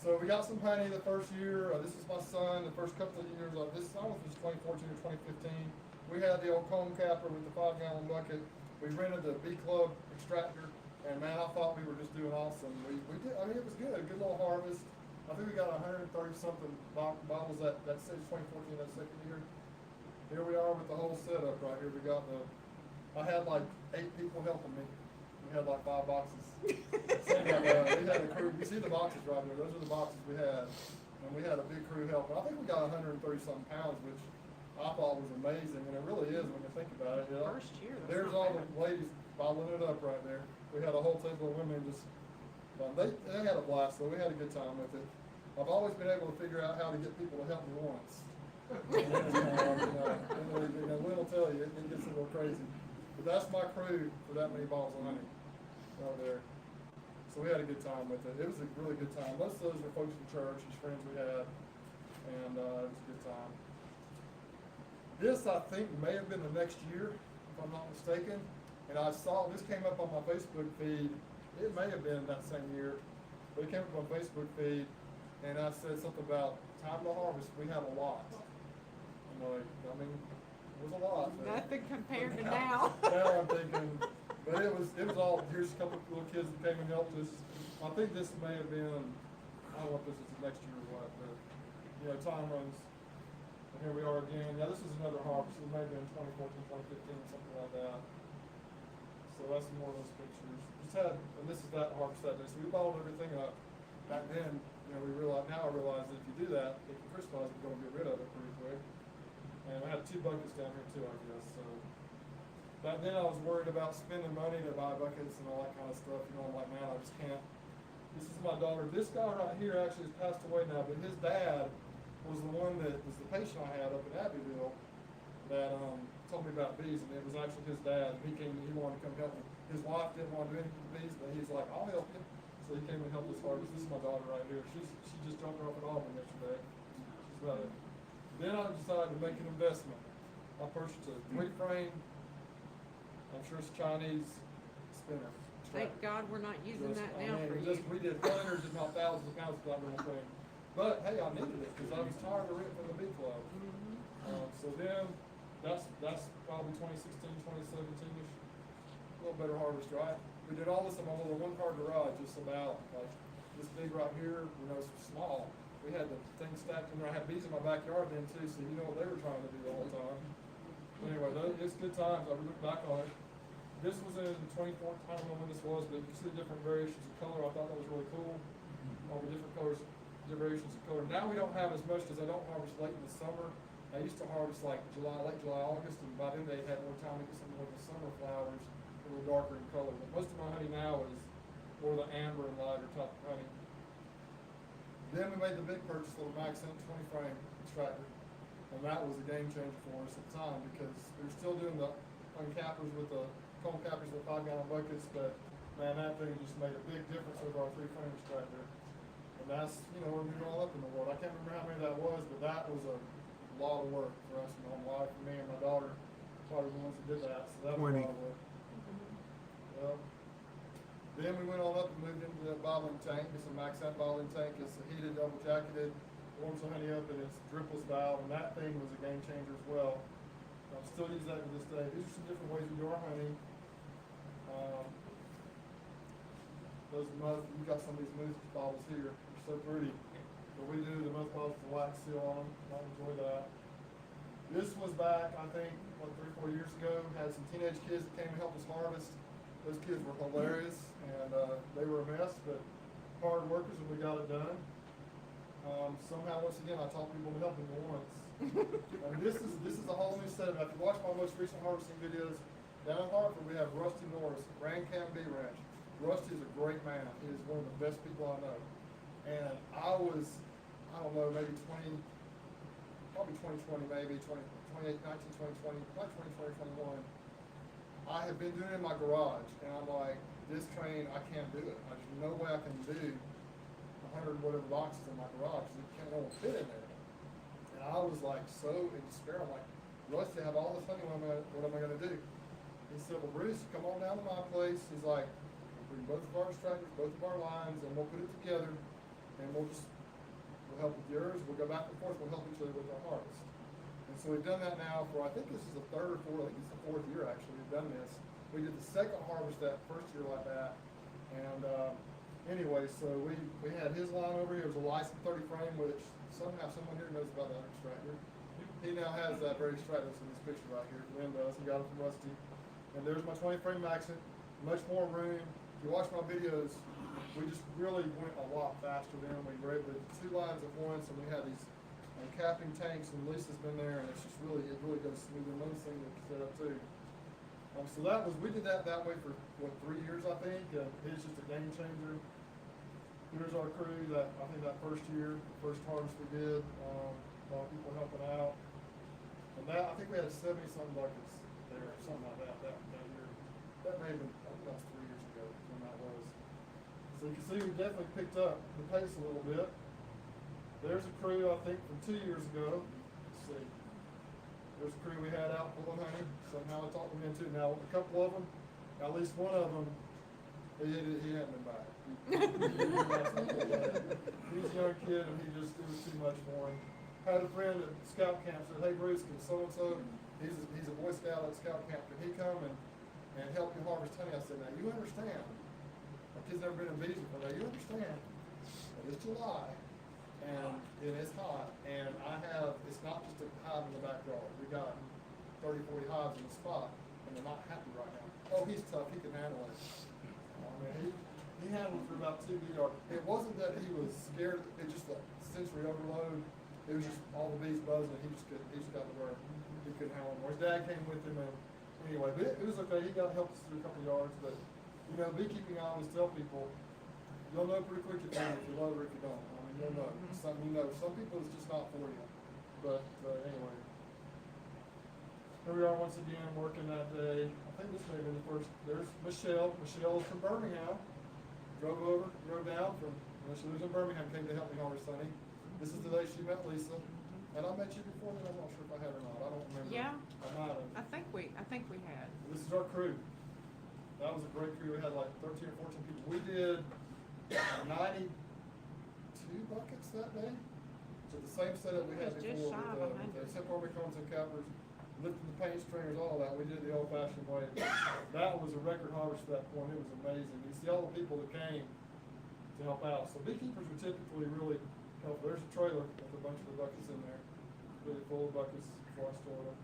Speaker 7: So we got some honey the first year. This is my son. The first couple of years, I don't know if it was 2014 or 2015. We had the old comb capper with the 5-gallon bucket. We rented the bee club extractor, and man, I thought we were just doing awesome. We did. I mean, it was good. A good little harvest. I think we got 130 something bottles that 2014, that second year. Here we are with the whole setup right here. We got I had like 8 people helping me. We had like 5 boxes. So, we had a crew. You see the boxes right there. Those are the boxes we had. And we had a big crew helping. I think we got 130 something pounds, which I thought was amazing. And it really is when you think about it. You know?
Speaker 2: First year.
Speaker 7: There's all the ladies bottling it up right there. We had a whole table of women just, they had a blast though. We had a good time with it. I've always been able to figure out how to get people to help me once. And then Lynn will tell you, it gets a little crazy. But that's my crew for that many bottles of honey right there. So we had a good time with it. It was a really good time. Most of those were folks from church, just friends we had. And it was a good time. This, I think, may have been the next year, if I'm not mistaken. And I saw, this came up on my Facebook feed. It may have been that same year, but it came up on my Facebook feed. And I said something about time to harvest. We have a lot. I'm like, I mean, it was a lot.
Speaker 2: Nothing compared to now.
Speaker 7: Now I'm thinking, but it was all, here's a couple of little kids that came and helped us. I think this may have been, I don't know if this is the next year or what, but, you know, time runs. And here we are again. Now this is another harvest. It may have been 2014, 2015, something like that. So that's more of those pictures. And this is that harvest that day. So we bottled everything up. Back then, you know, now I realize that if you do that, it can crystallize, we're going to get rid of it pretty quick. And I had 2 buckets down here too, I guess. So back then I was worried about spending money to buy buckets and all that kind of stuff. You know, I'm like, man, I just can't. This is my daughter. This guy right here actually has passed away now, but his dad was the one that was the patient I had up in Abbeville that told me about bees, and it was actually his dad. He wanted to come help me. His wife didn't want to do anything with bees, but he's like, I'll help you. So he came and helped us harvest. This is my daughter right here. She just dropped her off at Auburn yesterday. She's about it. Then I decided to make an investment. I purchased a 3-frame, I'm sure it's Chinese spinner.
Speaker 2: Thank God we're not using that now for you.
Speaker 7: We did hundreds, if not thousands of pounds of that little thing. But hey, I needed it because I was tired of renting from the bee club. So then, that's probably 2016, 2017-ish, a little better harvest, right? We did all this in my little one-car garage, just about like this big right here, you know, it's small. We had the thing stacked in there. I had bees in my backyard then too, so you know what they were trying to do the whole time. But anyway, it's good times. I look back on it. This was in 2014, I don't know when this was, but you can see the different variations of color. I thought that was really cool. All the different colors, variations of color. Now we don't have as much because I don't harvest late in the summer. I used to harvest like late July, August, and by then they had more time to get some more of the summer flowers, a little darker in color. But most of my honey now is more the amber and lighter type of honey. Then we made the big purchase of the Maxent 20 frame extractor, and that was a game changer for us at the time because we were still doing the uncappers with the cone cappers with 5-gallon buckets, but man, that thing just made a big difference over our 3 frame extractor. And that's, you know, we're moving all up in the world. I can't remember how many that was, but that was a lot of work for us, my wife, and me, and my daughter, probably the ones that did that, so that was
Speaker 8: 20.
Speaker 7: a lot of work. Then we went on up and moved into the bottling tank. It's a Maxent bottling tank. It's a heated, double jacketed, warms the honey up, and it's dripples valve, and that thing was a game changer as well. I still use that to this day. These are some different ways we do our honey. Those mouth, you got some of these mouth bottles here. They're so pretty. But we do the mouth bottles with the wax seal on them. I enjoy that. This was back, I think, 3 or 4 years ago. Had some teenage kids that came and helped us harvest. Those kids were hilarious, and they were a mess, but hard workers, and we got it done. Somehow, once again, I taught people to help me once. I mean, this is a whole new setup. If you watch my most recent harvesting videos, down in Hartford, we have Rusty Norris, Grand Cam Bee Ranch. Rusty is a great man. He is one of the best people I know. And I was, I don't know, maybe 2020, maybe 2018, 2020, not 2020, 21. I have been doing it in my garage, and I'm like, this train, I can't do it. There's no way I can do 100 whatever boxes in my garage. It can't all fit in there. And I was like so in despair. I'm like, Rusty, I have all this honey. What am I going to do? He said, well, Bruce, come on down to my place. He's like, we'll bring both of our extractors, both of our lines, and we'll put it together, and we'll help with yours. We'll go back and forth. We'll help each other with our harvest. And so we've done that now for, I think this is the 3rd or 4th, I think it's the 4th year actually we've done this. We did the 2nd harvest that first year like that. And anyway, so we had his line over here. It was a licensed 30 frame, which somehow someone here knows about that extractor. He now has that very extractor that's in this picture right here. Lynn does. He got it from Rusty. And there's my 20 frame Maxent. Much more room. If you watch my videos, we just really went a lot faster then. We were able to do 2 lines at once, and we had these capping tanks, and Lisa's been there, and it's just really, it really goes smooth. And another thing that set up too. So we did that way for what, 3 years I think. It's just a game changer. Here's our crew that I think that first year, first harvest we did. A lot of people helping out, and that I think we had 70-some buckets there, or something like that year. That may have been, I think that was 3 years ago when that was. So you can see we definitely picked up the pace a little bit. There's a crew, I think, from 2 years ago. Let's see. There's a crew we had out pulling honey. Somehow I talked them into. Now, a couple of them, at least one of them, he hadn't been back. He was a young kid, and it was too much for him. Had a friend at scout camp said, hey, Bruce, can so-and-so, he's a Boy Scout at scout camp, can he come and help you harvest honey? I said, now, you understand. My kid's never been in bees before. Now, you understand that it's July. And it's hot, and it's not just a hive in the backyard. We got 30, 40 hives in the spot, and they're not happy right now. Oh, he's tough, he can handle it. I mean, he handled it for about 2 years. It wasn't that he was scared, it just the sensory overload. It was just all the bees buzzing, and he just got to where he couldn't handle it more. His dad came with him, and anyway, but it was okay. He got helped us through a couple of yards, but you know, beekeeping, I always tell people, you'll know pretty quick if you love it or if you don't. You'll know. Some people it's just not for you. But anyway. Here we are once again working that day. I think this may have been the first. There's Michelle. Michelle is from Birmingham. Drove down from, she lives in Birmingham, came to help me harvest honey. This is the day she met Lisa. And I met you before, but I'm not sure if I had or not. I don't remember.
Speaker 2: Yeah.
Speaker 7: I might have.
Speaker 2: I think we had.
Speaker 7: This is our crew. That was a great crew. We had like 13 or 14 people. We did 92 buckets that day. So with the same setup we had
Speaker 2: It's just
Speaker 7: before,
Speaker 2: shy of
Speaker 7: with
Speaker 2: 100.
Speaker 7: the separate cones and covers, lifting the paint stringers, all that, we did it the old fashioned way. That was a record harvest at that point, it was amazing. You see all the people that came to help out. So beekeepers are typically really helpful. There's a trailer with a bunch of the buckets in there, really full of buckets before I store them.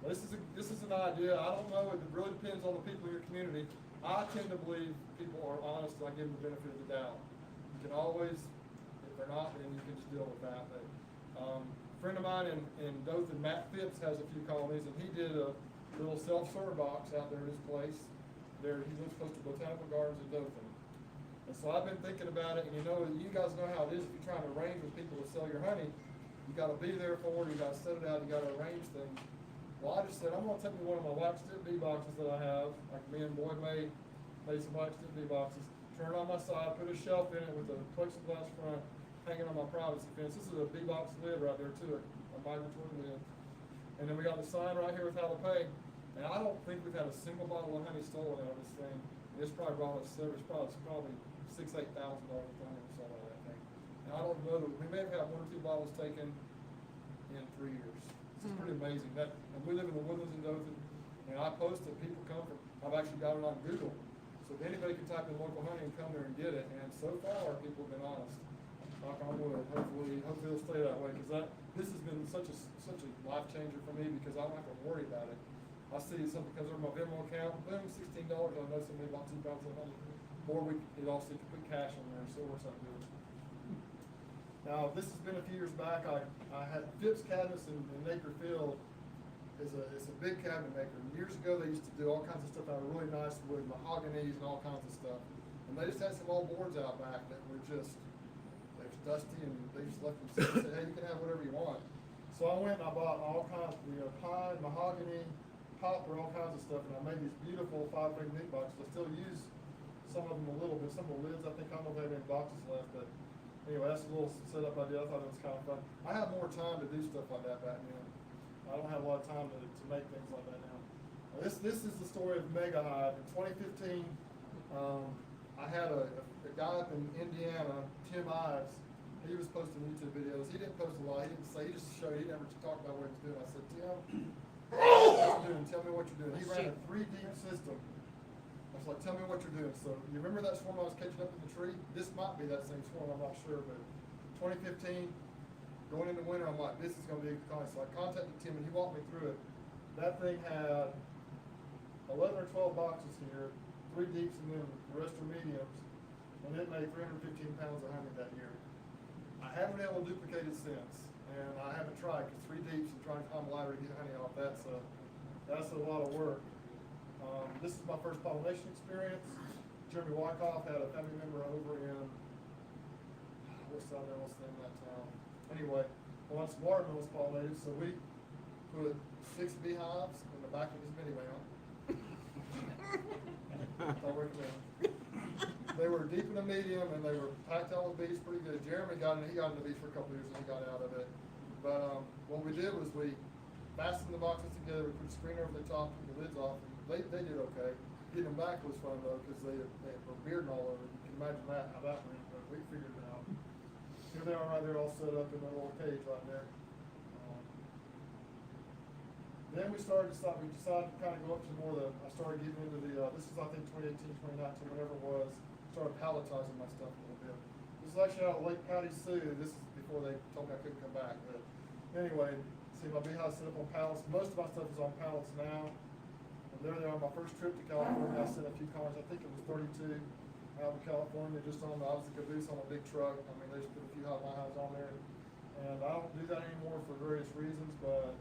Speaker 7: This is an idea. I don't know. It really depends on the people in your community. I tend to believe people are honest, and I give them the benefit of the doubt. You can always, if they're not, then you can just deal with that. But a friend of mine in Dothan, Matt Phipps, has a few colonies, and he did a little self-serve box out there at his place. There, he lives close to Botanical Gardens in Dothan. And so I've been thinking about it, and you guys know how it is if you're trying to arrange with people to sell your honey. You got to be there for it. You got to set it out. You got to arrange things. Well, I just said, I'm going to take me one of my wax tip bee boxes that I have, like me and Boyd made some wax tip bee boxes, turn it on my side, put a shelf in it with a plexiglass front, hanging on my privacy fence. This is a bee box lid right there to it, a migratory lid. And then we got the sign right here with how to pay. And I don't think we've had a single bottle of honey stolen out of this thing. It's probably brought us $8,000 worth of honey or something like that thing. And I don't know, we may have had 1 or 2 bottles taken in 3 years. It's pretty amazing. And we live in the Woodlands in Dothan, and I post it, people come from, I've actually got it on Google. So if anybody can type in local honey and come there and get it, and so far, people have been honest. Knock on wood, hopefully it'll stay that way, because this has been such a life changer for me, because I don't have to worry about it. I see something comes over my Venmo account, boom, $16, I know somebody bought 2 pounds of honey. Or it also you can put cash on there, so it works out good. Now, this has been a few years back. I had Phipps Cabinets in Naker Field. It's a big cabinet maker. And years ago, they used to do all kinds of stuff out of really nice wood, mahoganies and all kinds of stuff. And they just had some old boards out back that were just, they were dusty, and they just left them sit and said, hey, you can have whatever you want. So I went and I bought all kinds of, pine, mahogany, poplar, all kinds of stuff, and I made these beautiful 5-ring meat boxes. I still use some of them a little bit. Some of the lids, I think, I don't know if they have any boxes left, but anyway, that's a little setup I did. I thought it was kind of fun. I have more time to do stuff like that back then. I don't have a lot of time to make things like that now. This is the story of Mega Hive. In 2015, I had a guy up in Indiana, Tim Ives. He was posting YouTube videos. He didn't post a lot. He didn't say. He just showed. He never talked about what he was doing. I said, Tim, what you doing? Tell me what you're doing. He ran a 3-deep system. I was like, tell me what you're doing. So you remember that swarm I was catching up in the tree? This might be that same swarm. I'm not sure, but 2015. Going into winter, I'm like, this is going to be a colony. So I contacted Tim, and he walked me through it. That thing had 11 or 12 boxes here, 3 deeps, and then the rest are mediums. And it made 315 pounds of honey that year. I haven't been able to duplicate it since, and I haven't tried, because 3 deeps and trying to climb a ladder to get honey off, that's a lot of work. This is my first pollination experience. Jeremy Wyckoff had a family member over in, what's the name of that town? Anyway, once watermelons pollinated, so we put 6 beehives in the back of his minivan. I recommend. They were deep in the medium, and they were packed out with bees pretty good. Jeremy got into the bees for a couple of years, and he got out of it. But what we did was we fastened the boxes together. We put a screen over the top, took the lids off. And they did okay. Getting them back was fun though, because they were bearding all over. You can imagine that, how that went, but we figured it out. Here they are right there, all set up in a little cage right there. Then we decided to kind of go up to more of the, I started getting into the, this is I think 2018, 2019, whatever it was, started palletizing my stuff a little bit. This is actually out of Lake Patty Sioux. This is before they told me I couldn't come back. But anyway, see my beehive set up on pallets. Most of my stuff is on pallets now. And there they are, my first trip to California. I sent a few cars, I think it was 32 out of California, just on, I was a caboose on a big truck. I mean, they just put a few hot hives on there. And I don't do that anymore for various reasons, but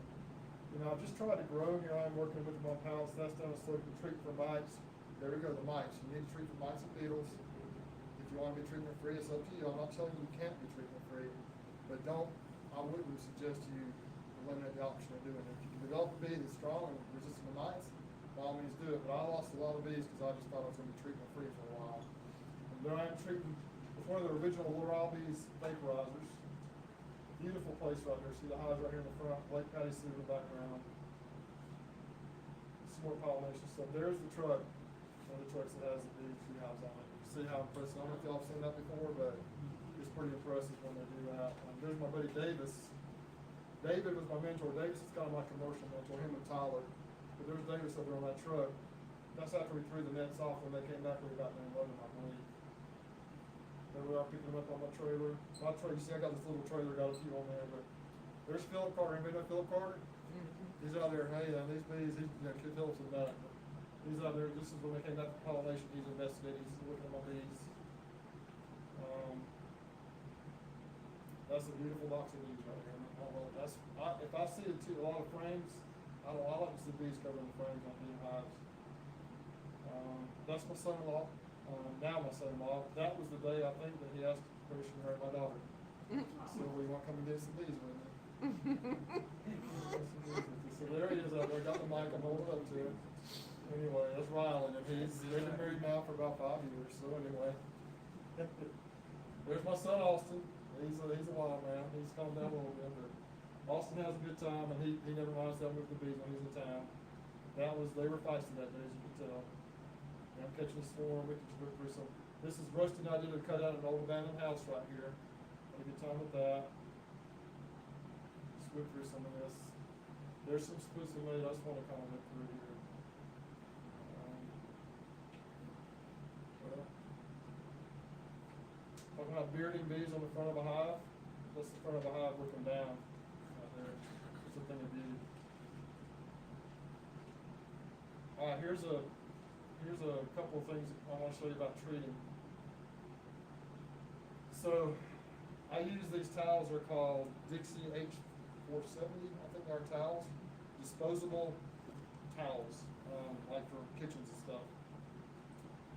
Speaker 7: I've just tried to grow. Here I am working with my pallets. That's done so we can treat for mites. There we go, the mites. You need to treat for mites and beetles. If you want to be treatment free, it's up to you. I'm not telling you you can't be treatment free, but I wouldn't suggest you eliminate the option of doing it. If you can develop a bee that's strong and resistant to mites, by all means do it. But I lost a lot of bees because I just thought I was going to be treatment free for a while. And there I am treating with one of the original L'Oreal bees vaporizers. Beautiful place right there. See the hives right here in the front, Lake Patty Sioux in the background. Some more pollination stuff. There's the truck. One of the trucks that has the bee hives on it. You see how impressive. I don't know if y'all have seen that before, but it's pretty impressive when they do that. There's my buddy Davis. David was my mentor. Davis is kind of my commercial mentor, him and Tyler. But there's Davis over on that truck. That's after we threw the nets off when they came back, we got them loaded, I believe. They were out picking them up on my trailer. My trailer, you see I got this little trailer, got a few on there, but there's Philip Carter. Anybody know Philip Carter? He's out there, hey, these bees, Kid Phillips is about it. But he's out there, this is when they came back from pollination, he's investigating, he's looking at my bees. That's a beautiful box of bees right here. If I see a lot of frames, I like to see bees covering the frames on bee hives. That's my son-in-law. Now my son-in-law. That was the day I think that he asked permission to marry my daughter. So we want to come and get some bees with me. So there he is out there, got the mic, I'm holding up to it. Anyway, that's Rylan, and they've been married now for about 5 years, so anyway. There's my son Austin. He's a wild man. He's calmed down a little bit, but Austin has a good time, and he never minds that with the bees when he's in town. They were feisty that day, as you can tell. And I'm catching a swarm. We can whip through some. This is Rusty and I did a cutout of an old abandoned house right here. Had a good time with that. Just whip through some of this. There's some spooks we made. I just want to kind of whip through here. Talking about bearding bees on the front of a hive. That's the front of a hive looking down right there. It's a thing of beauty. Alright, here's a couple of things I want to show you about treating. So I use these towels, they're called Dixie H470, I think they're towels. Disposable towels, like for kitchens and stuff.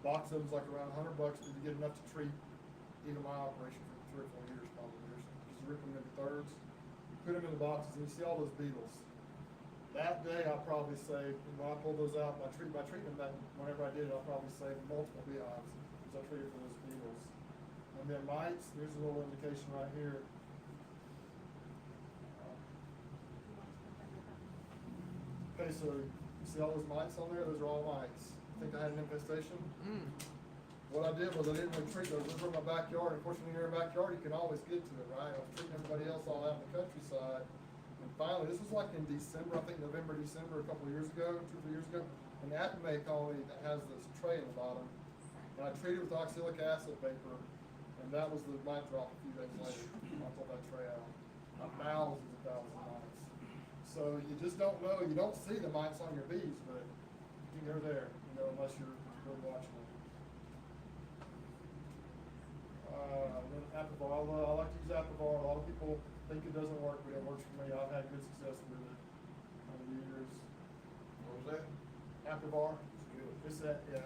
Speaker 7: Box of them's like around $100, but you get enough to treat even my operation for 3 or 4 years probably. Just rip them into thirds, put them in the boxes, and you see all those beetles. That day I probably saved, when I pulled those out, my treatment that whenever I did it, I probably saved multiple beehives because I treated for those beetles. And then mites, there's a little indication right here. Okay, so you see all those mites on there? Those are all mites. Think I had an infestation? What I did was I didn't really treat those. Those were in my backyard. Of course, when you're in your backyard, you can always get to it, right? I was treating everybody else all out in the countryside. And finally, this was like in December, I think November, December, a couple of years ago, 2 or 3 years ago. An Apamay colony that has this tray in the bottom. And I treated with oxalic acid vapor. And that was the mite drop a few days later. I pulled that tray out. Thousands and thousands of mites. So you just don't know. You don't see the mites on your bees, but they're there, unless you're really watching them. Then Apivar, I like to use Apivar. A lot of people think it doesn't work, but it works for me. I've had good success with it over the years.
Speaker 8: What was that?
Speaker 7: Apivar. It's that, yeah,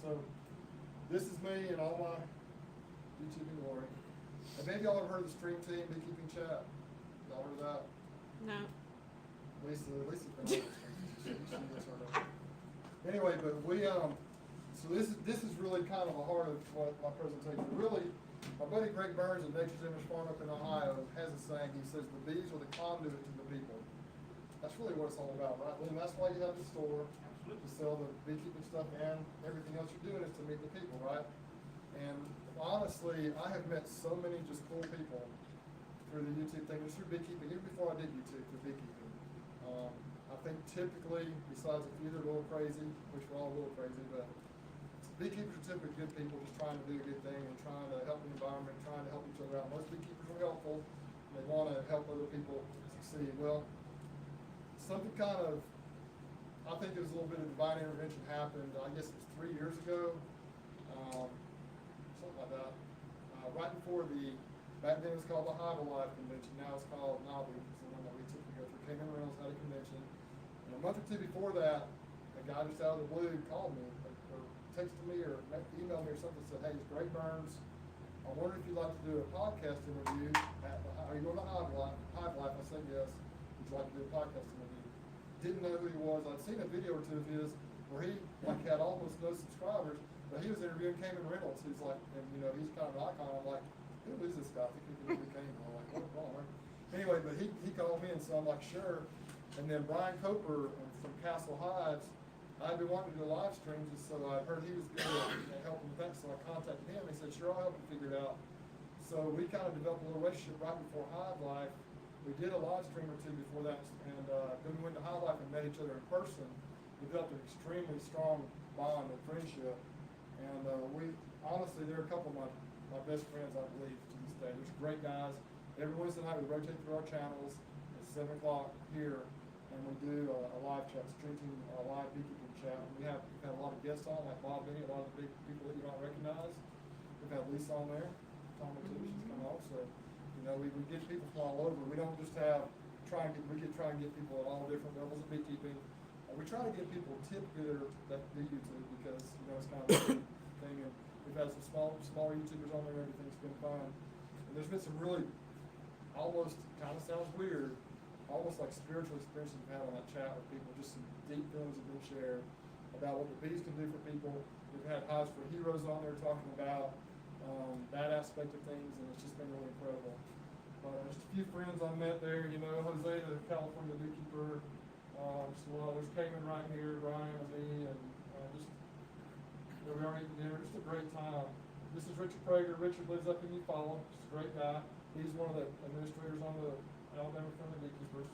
Speaker 7: so this is me and all my YouTube and glory. And maybe y'all ever heard of the Stream Team Beekeeping Chat? Y'all heard of that?
Speaker 2: No.
Speaker 7: Lisa's been on the Stream Team. Anyway, but so this is really kind of the heart of what my presentation. Really, my buddy Greg Burns at Nature's Image Farm up in Ohio has a saying. He says the bees are the conduit to the people. That's really what it's all about, right? And that's why you have the store to sell the beekeeping stuff, and everything else you're doing is to meet the people, right? And honestly, I have met so many just cool people through the YouTube thing, just through beekeeping, even before I did YouTube, through beekeeping. I think typically, besides a few that are a little crazy, which we're all a little crazy, but beekeepers are typically good people just trying to do a good thing and trying to help the environment, trying to help each other out. Most beekeepers are helpful. They want to help other people succeed. Well, something kind of, I think it was a little bit of divine intervention happened, I guess it was 3 years ago, something like that. Right before back then it was called the Hive Alive Convention, now it's called NABI, it's the one that we typically go through. Cayman Reynolds had a convention. And a month or two before that, a guy just out of the blue called me, or texted me, or emailed me or something, said, hey, it's Greg Burns. I wonder if you'd like to do a podcast interview are you going to Hive Life? I said yes. Would you like to do a podcast interview? Didn't know who he was. I'd seen a video or two of his where he had almost no subscribers, but he was interviewing Cayman Reynolds, who's like, and he's kind of an icon. I'm like, who is this guy? I think he really came. I'm like, what's wrong? Anyway, but he called me, and so I'm like, sure. And then Brian Coper from Castle Hives, I'd been wanting to do live streams, so I heard he was good at helping with that, so I contacted him. He said, sure, I'll help you figure it out. So we kind of developed a little relationship right before Hive Life. We did a live stream or two before that, and then we went to Hive Life and met each other in person. We developed an extremely strong bond and friendship. And we, honestly, they're a couple of my best friends, I believe, to this day. They're great guys. Every Wednesday night we rotate through our channels. It's 7 o'clock here, and we do a live chat, streaming a live beekeeping chat. We've had a lot of guests on, like Bob Benny, a lot of the big people that you might recognize. We've had Lisa on there, Tom too, she's come also. You know, we get people from all over. We don't just have try and get people at all different levels of beekeeping. We try to get people tip good that do YouTube because you know it's kind of a thing. And we've had some smaller YouTubers on there. Everything's been fine. And there's been some really almost kind of sounds weird, almost like spiritual experiences we've had on that chat with people. Just some deep feelings have been shared about what the bees can do for people. We've had Hives for Heroes on there talking about that aspect of things, and it's just been really incredible. Just a few friends I met there, you know, Jose, the California beekeeper. There's Cayman right here, Brian and me, and just we are eating dinner. Just a great time. This is Richard Prager. Richard lives up in Eufaula. Just a great guy. He's one of the administrators on the Alabama Friendly Beekeepers.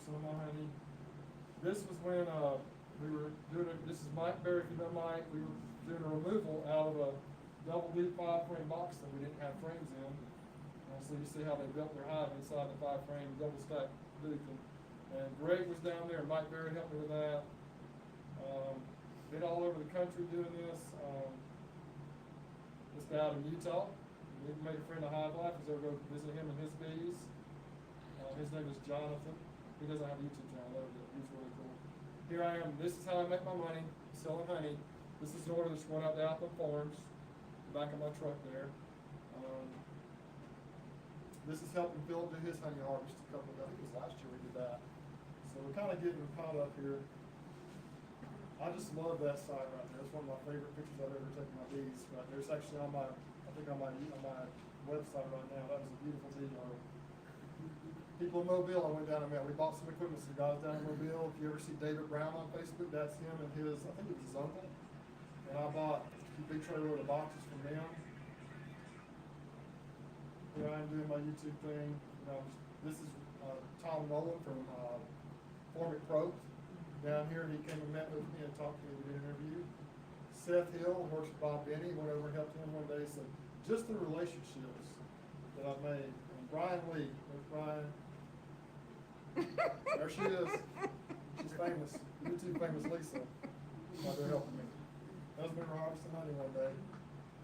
Speaker 7: Some of my honey. This was when we were doing it. This is Mike Berry, if you know Mike. We were doing a removal out of a double D 5-frame box that we didn't have frames in. So you see how they built their hive inside the 5-frame double stack booth. And Greg was down there, and Mike Berry helped me with that. Been all over the country doing this. This guy out in Utah, we made a friend of Hive Life. He's over to go visit him and his bees. His name is Jonathan. He doesn't have a YouTube channel, but he's really cool. Here I am. This is how I make my money, selling honey. This is an order that's going out to Apple Farms, the back of my truck there. This is helping Phil do his honey harvest I think it was last year we did that. So we're kind of getting caught up here. I just love that site right there. It's one of my favorite pictures I've ever taken of my bees. Right there. It's actually on my website right now. That was a beautiful bee yard. People in Mobile, I went down and met. We bought some equipment for the guys down in Mobile. If you ever see David Brown on Facebook, that's him and his, I think it was his uncle. And I bought a big trailer of boxes from them. Here I am doing my YouTube thing. You know, this is Tom Nolan from Formic Pro down here. He came and met with me and talked to me. We did an interview. Seth Hill works with Bob Benny. Went over and helped him one day. So just the relationships that I've made. And Brian Lee. There's Brian. There she is. She's famous. YouTube famous Lisa. They're helping me. Husband were harvesting honey one day.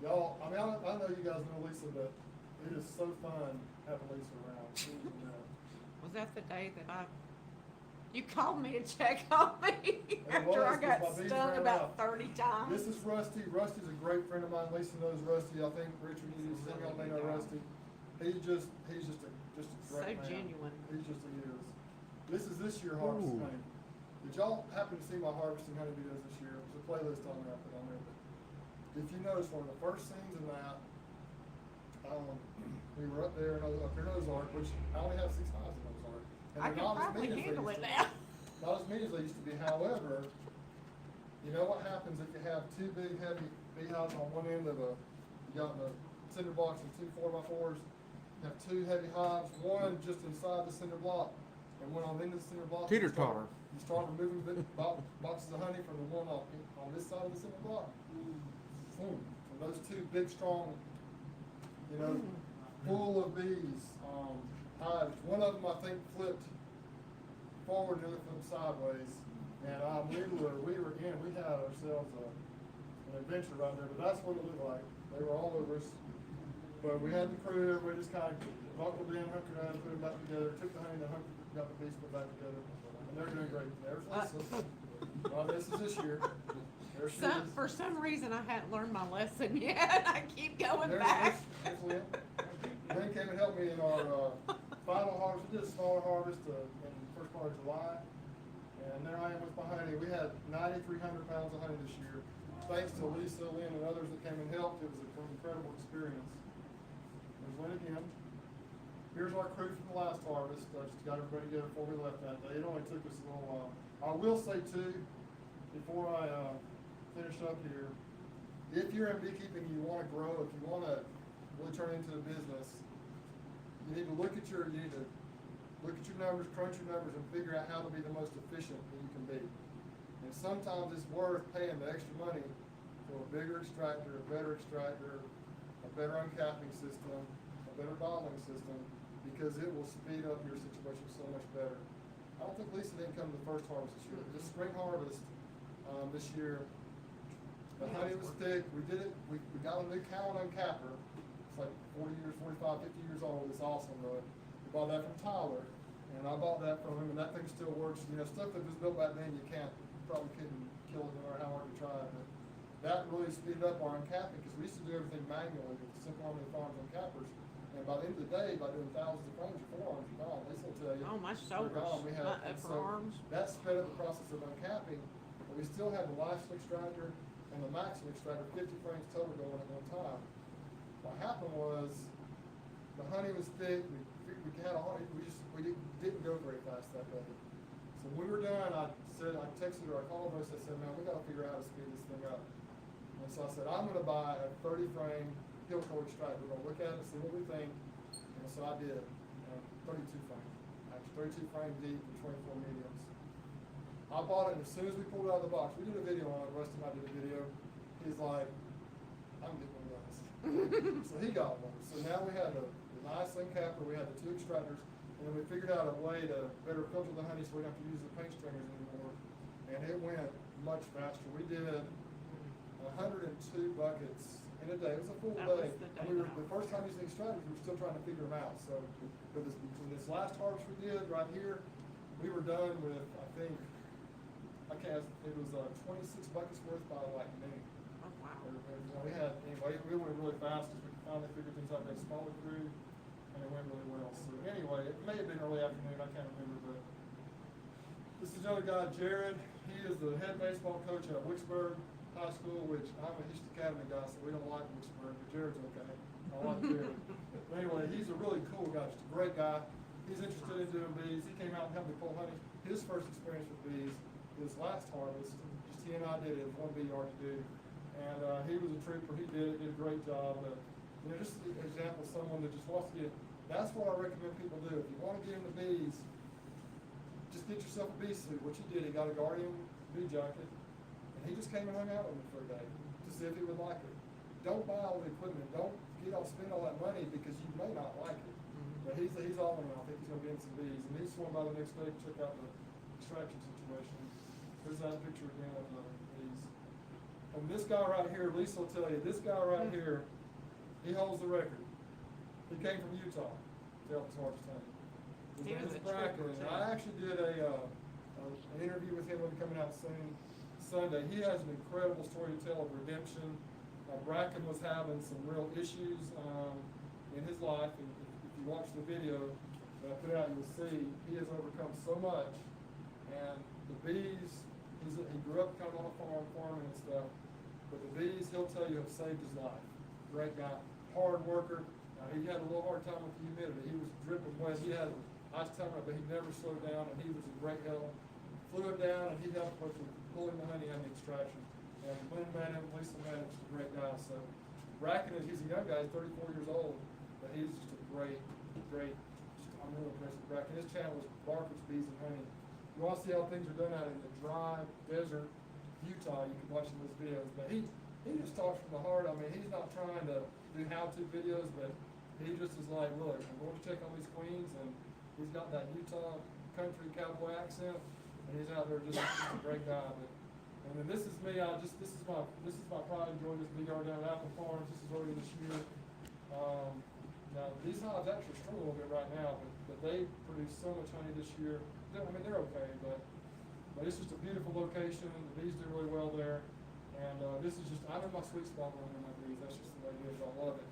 Speaker 7: Y'all, I mean, I know you guys know Lisa, but it is so fun having Lisa around.
Speaker 2: Was that the day that you called me to check on me after I got stung about 30 times?
Speaker 7: This is Rusty. Rusty's a great friend of mine. Lisa knows Rusty. I think Richard, some of y'all may know Rusty. He's just a great
Speaker 2: so
Speaker 7: man.
Speaker 2: genuine.
Speaker 7: He is. This is this year harvesting honey. Did y'all happen to see my harvesting honey videos this year? There's a playlist on there I put on there. But if you notice, one of the first scenes in that, we were up there up here in Ozark, which I only have 6 hives in Ozark. And
Speaker 2: I can probably handle it now.
Speaker 7: Not as many as they used to be. However, you know what happens if you have 2 big heavy beehives on one end of you got the cinder blocks and 2 4x4s. You have 2 heavy hives, one just inside the cinder block, and one on the end of the cinder block.
Speaker 8: Teeter-totter.
Speaker 7: You start removing boxes of honey from the one on this side of the cinder block. Boom. And those 2 big, strong, you know, full of bees hives. One of them I think flipped forward, the other flipped sideways. And we had ourselves an adventure right there. But that's what it looked like. They were all over us. But we had the crew. We just kind of buckled in, hunkered down, put them back together. Took the honey, got the bees put back together. And they're doing great. There's Lisa. Well, this is this year. There she is.
Speaker 2: For some reason, I hadn't learned my lesson yet. I keep going back.
Speaker 7: There's Lynn. Lynn came and helped me in our final harvest. We did a smaller harvest in the first part of July. And there I am with my honey. We had 9,300 pounds of honey this year. Thanks to Lisa, Lynn, and others that came and helped. It was an incredible experience. There's Lynn again. Here's our crew from the last harvest. I just got everybody together before we left that day. It only took us a little while. I will say too, before I finish up here, if you're in beekeeping, you want to grow. If you want to really turn into a business, you need to look at your numbers, crunch your numbers, and figure out how to be the most efficient that you can be. And sometimes it's worth paying the extra money for a bigger extractor, a better uncapping system, a better bottling system, because it will speed up your situation so much better. I don't think Lisa didn't come to the first harvest this year. This spring harvest this year, the honey was thick. We did it. We got a new cow uncapper. It's like 40 years, 45, 50 years old. It's awesome, though. We bought that from Tyler, and I bought that from him, and that thing still works. You know, stuff that was built back then, you probably couldn't kill it no matter how hard you tried. But that really speeded up our uncapping, because we used to do everything manually with the Simple Harmony Farms uncappers. And by the end of the day, by doing thousands of frames, your forearms are gone. They still tell you.
Speaker 2: Oh, my
Speaker 7: they're
Speaker 2: shoulders,
Speaker 7: gone. We had,
Speaker 2: my
Speaker 7: and
Speaker 2: upper arms.
Speaker 7: that sped up the process of uncapping, but we still had the Lifeson extractor and the Maxim extractor, 50 frames total going at one time. What happened was, the honey was thick, we had a honey, we didn't go very fast that day. So when we were done, I texted her, I called her, I said, man, we gotta figure out how to speed this thing up. And so I said, I'm gonna buy a 30 frame Hillco extractor. We're gonna look at it, see what we think. And so I did, 32 frame, actually 32 frame deep and 24 mediums. I bought it, and as soon as we pulled it out of the box, we did a video on it, Rusty and I did a video. He's like, I'm getting one of those. So he got one. So now we had the nice uncapper, we had the 2 extractors, and then we figured out a way to better filter the honey so we don't have to use the paint stringers anymore. And it went much faster. We did 102 buckets in a day. It was a full day. And we were, the first time using extractors, we were still trying to figure them out. So for this last harvest we did right here, we were done with, I think, it was 26 buckets worth by like noon.
Speaker 2: Oh, wow.
Speaker 7: We had, anyway, we went really fast as we finally figured things out. They followed through, and it went really well. So anyway, it may have been early afternoon, I can't remember, but this is another guy, Jared. He is the head baseball coach at Wicksburg High School, which I'm a Houston Academy guy, so we don't like Wicksburg, but Jared's okay. I like Jared. But anyway, he's a really cool guy, just a great guy. He's interested in doing bees. He came out and helped me pull honey. His first experience with bees, his last harvest, just he and I did it. It was one bee yard to do. And he was a trooper. He did a great job. But, you know, just an example of someone that just wants to get, that's what I recommend people do. If you want to get into bees, just get yourself a bee suit. What you did, he got a Guardian bee jacket, and he just came and hung out with me for a day to see if he would like it. Don't buy all the equipment. Don't spend all that money, because you may not like it. But he's all in. I think he's going to be in some bees. And he swung by the next day to check out the extraction situation. There's that picture again of the bees. And this guy right here, Lisa will tell you, this guy right here, he holds the record. He came from Utah to help us harvest honey. His
Speaker 2: He was
Speaker 7: name's
Speaker 2: a
Speaker 7: Bracken.
Speaker 2: trooper,
Speaker 7: And
Speaker 2: too.
Speaker 7: I actually did an interview with him when coming out soon, Sunday. He has an incredible story to tell of redemption. Bracken was having some real issues in his life, and if you watch the video that I put out, you'll see he has overcome so much. And the bees, he grew up kind of on a farming and stuff, but the bees, he'll tell you, have saved his life. Great guy, hard worker. He had a little hard time with the humidity. He was dripping wet. He had ice time, but he never slowed down, and he was a great help. Flew him down, and he helped us with pulling the honey and the extraction. And Lynn met him, Lisa met him, he's a great guy. So Bracken, he's a young guy, he's 34 years old, but he's just a great, I'm really impressed with Bracken. His channel is Barker's Bees and Honey. You want to see how things are done out in the dry desert, Utah, you can watch some of his videos. But he just talks from the heart. I mean, he's not trying to do how-to videos, but he just is like, look, I'm going to check on these queens, and he's got that Utah country cowboy accent, and he's out there just a great guy. And then this is me. This is my pride and joy. This big yard down at Apple Farms. This is early this year. Now these hives actually struggle a little bit right now, but they produce so much honey this year. I mean, they're okay, but it's just a beautiful location. The bees do really well there, and this is just, I'm in my sweet spot when I'm in my bees. That's just the way it is. I love it,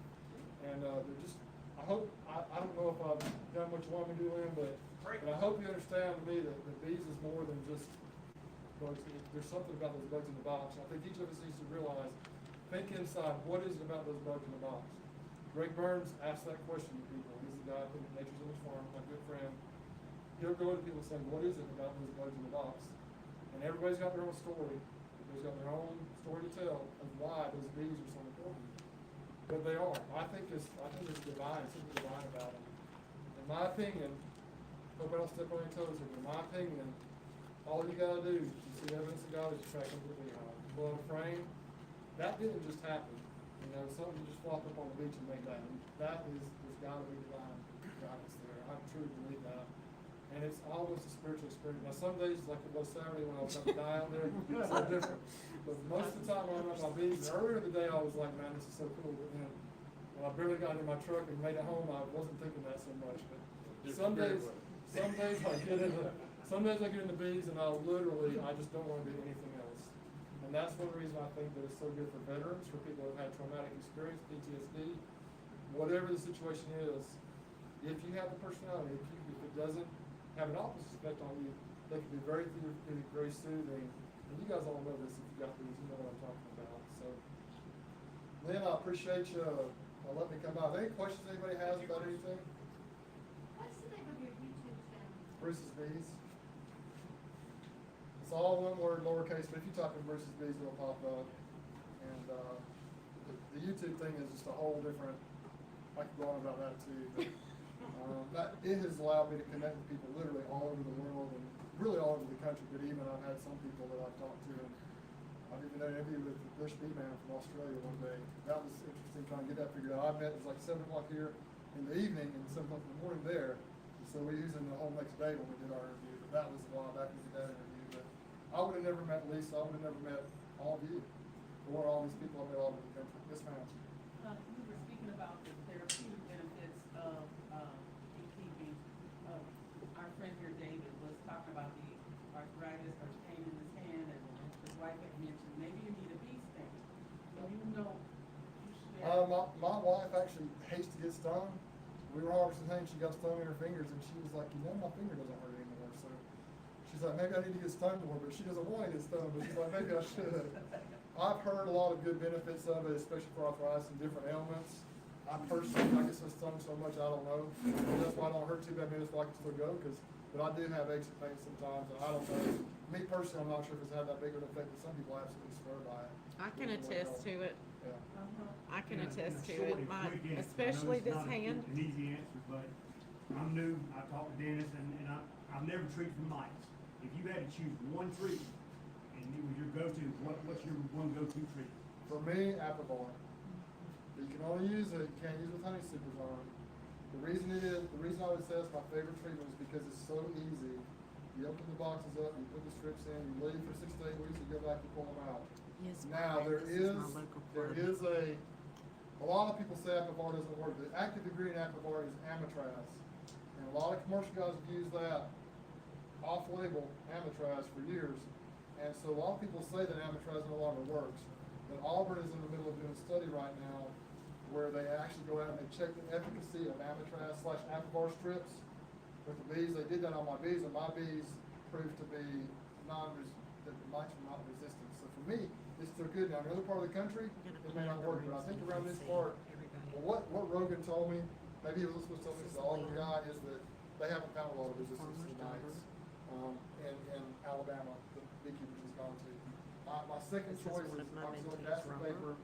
Speaker 7: and they're just. I don't know if I've done what you want me to do, but I hope you understand to me that the bees is more than just bugs. There's something about those bugs in the box. I think each of us needs to realize, think inside, what is it about those bugs in the box? Greg Burns asked that question to people. He's the guy from Nature's Image Farm, my good friend. He'll go to people saying, what is it about those bugs in the box? And everybody's got their own story. Everybody's got their own story to tell of why those bees are so important. but they are. I think it's divine, something divine about them. In my opinion, hope I don't step on any toes here, but in my opinion, all you gotta do, you see evidence of God, is you track them to the beehive. Blow a frame, that didn't just happen. You know, something you just flopped up on the beach and made that. That is gotta be divine guidance there. I truly believe that. And it's almost a spiritual experience. Now, some days, like it was Saturday when I was up to die out there, it's so different. But most of the time when I'm at my bees, earlier in the day I was like, man, this is so cool. But then when I barely got in my truck and made it home, I wasn't thinking that so much. But some days I get in the bees and I just don't want to do anything else. And that's one reason I think that it's so good for veterans, for people who have had traumatic experience, PTSD, whatever the situation is. If you have the personality, if it doesn't have an opposite effect on you, they can be very therapeutic, very soothing. And you guys all know this if you got these, you know what I'm talking about. So, Lynn, I appreciate you letting me come by. Are there any questions anybody has about anything?
Speaker 9: What's the name of your YouTube channel?
Speaker 7: Bruce's Bees. It's all one word, lowercase, but if you type in Bruce's Bees, it'll pop up. And the YouTube thing is just a whole different, I could go on about that too. But it has allowed me to connect with people literally all over the world and really all over the country. But even I've had some people that I've talked to, and I've even done an interview with the Bush Bee Man from Australia one day. That was interesting trying to get that figured out. I met, it was like 7 o'clock here in the evening and 7 o'clock in the morning there. And so we used it the whole next day when we did our interview. But that was a while back when we did that interview. But I would have never met Lisa. I would have never met all of you or all these people I've met all over the country. Yes, ma'am.
Speaker 10: You were speaking about the therapeutic benefits of beekeeping. Our friend here, David, was talking about the arthritis or pain in his hand, and his wife had mentioned maybe you need a bee sting. So you know, you should have.
Speaker 7: My wife actually hates to get stung. We were harvesting hay and she got stung in her fingers and she was like, you know, my finger doesn't hurt anymore. So she's like, maybe I need to get stung more, but she doesn't want to get stung, but she's like, maybe I should. I've heard a lot of good benefits of it, especially for arthritis and different ailments. I personally, I get so stung so much, I don't know. And that's why I don't hurt too bad, maybe that's why I can still go, but I do have aches and pains sometimes, and I don't know. Me personally, I'm not sure if it's had that big of an effect, but some people absolutely swear by it.
Speaker 2: I can attest to it.
Speaker 7: Yeah.
Speaker 2: I can
Speaker 5: In a
Speaker 2: attest to
Speaker 5: short
Speaker 2: it.
Speaker 5: and
Speaker 2: My,
Speaker 5: quick answer. I know
Speaker 2: especially
Speaker 5: it's
Speaker 2: this
Speaker 5: not
Speaker 2: hand.
Speaker 5: An easy answer, but I'm new. I talked to Dennis, and I've never treated for mites. If you had to choose one treatment, and it was your go-to, what's your one go-to treatment?
Speaker 7: For me, Apivar. You can only use it, you can't use it with honey supers on. The reason I would say it's my favorite treatment is because it's so easy. You open the boxes up, you put the strips in, you leave for 6 to 8 weeks, you go back, you pull them out.
Speaker 2: Yes,
Speaker 7: Now, there
Speaker 2: this
Speaker 7: is a lot of people say Apivar doesn't work. The active ingredient in Apivar is amatraz. And a lot of commercial guys have used that off-label amatraz for years. And so a lot of people say that amatraz no longer works. But Auburn is in the middle of doing a study right now where they actually go out and they check the efficacy of amatraz/Apivar strips with the bees. They did that on my bees, and my bees proved to be that the mites were not resistant. So for me, it's still good. Now, in another part of the country, it may not work, but I think around this part, well, what Rogan told me, maybe he was supposed to tell me, the Auburn guy, is that they haven't found a lot of resistance to mites in Alabama, the beekeepers has gone to. My second choice is oxalic acid vapor.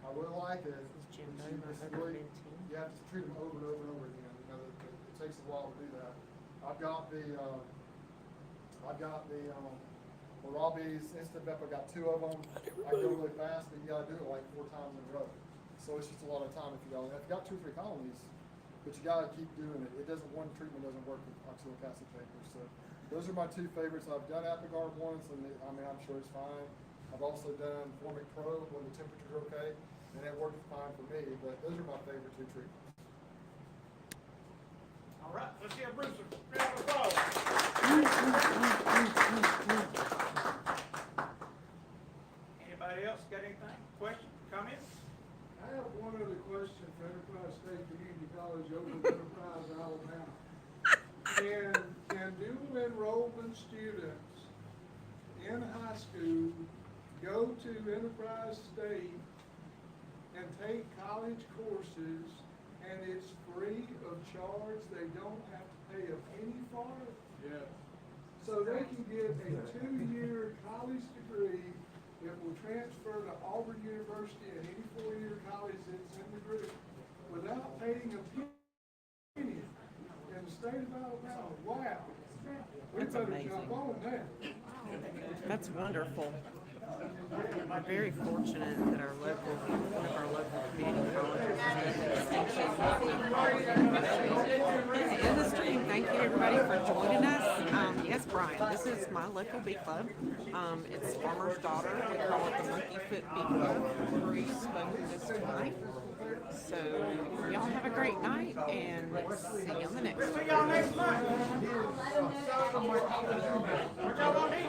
Speaker 7: I really like it. You have to treat them over and over and over again. You know, it takes a while to do that. I've got the Rabies Instant Vep. I got 2 of them. I go really fast, but you gotta do it like 4 times in a row. So it's just a lot of time if you got 2 or 3 colonies, but you gotta keep doing it. One treatment doesn't work with oxalic acid vapor. So those are my 2 favorites. I've done Apigar once, and I'm sure it's fine. I've also done Formic Pro when the temperature's okay, and it worked fine for me, but those are my favorite 2 treatments.
Speaker 1: All right, let's give Bruce a round of applause. Anybody else got anything? Questions, comments?
Speaker 4: I have one other question for Enterprise State Community College over in Enterprise, Alabama. Can dual enrollment students in high school go to Enterprise State and take college courses, and it's free of charge? They don't have to pay a penny for it?
Speaker 3: Yeah.
Speaker 4: So they can get a 2-year college degree It will transfer to Auburn University and any four-year college that's in the group without paying a penny in the state of Alabama. Wow. We
Speaker 2: That's
Speaker 4: better
Speaker 2: amazing.
Speaker 4: jump on that.
Speaker 2: That's wonderful. We're very fortunate that our local, one of our local community colleges has made the distinction. In the stream, thank you everybody for joining us. Yes, Brian, this is my local bee club. It's Farmer's Daughter. We call it the Monkey Foot Bee Club. Bruce spoken this tonight. So y'all have a great night, and let's see you on the next one.
Speaker 1: See y'all next month. What y'all want to eat?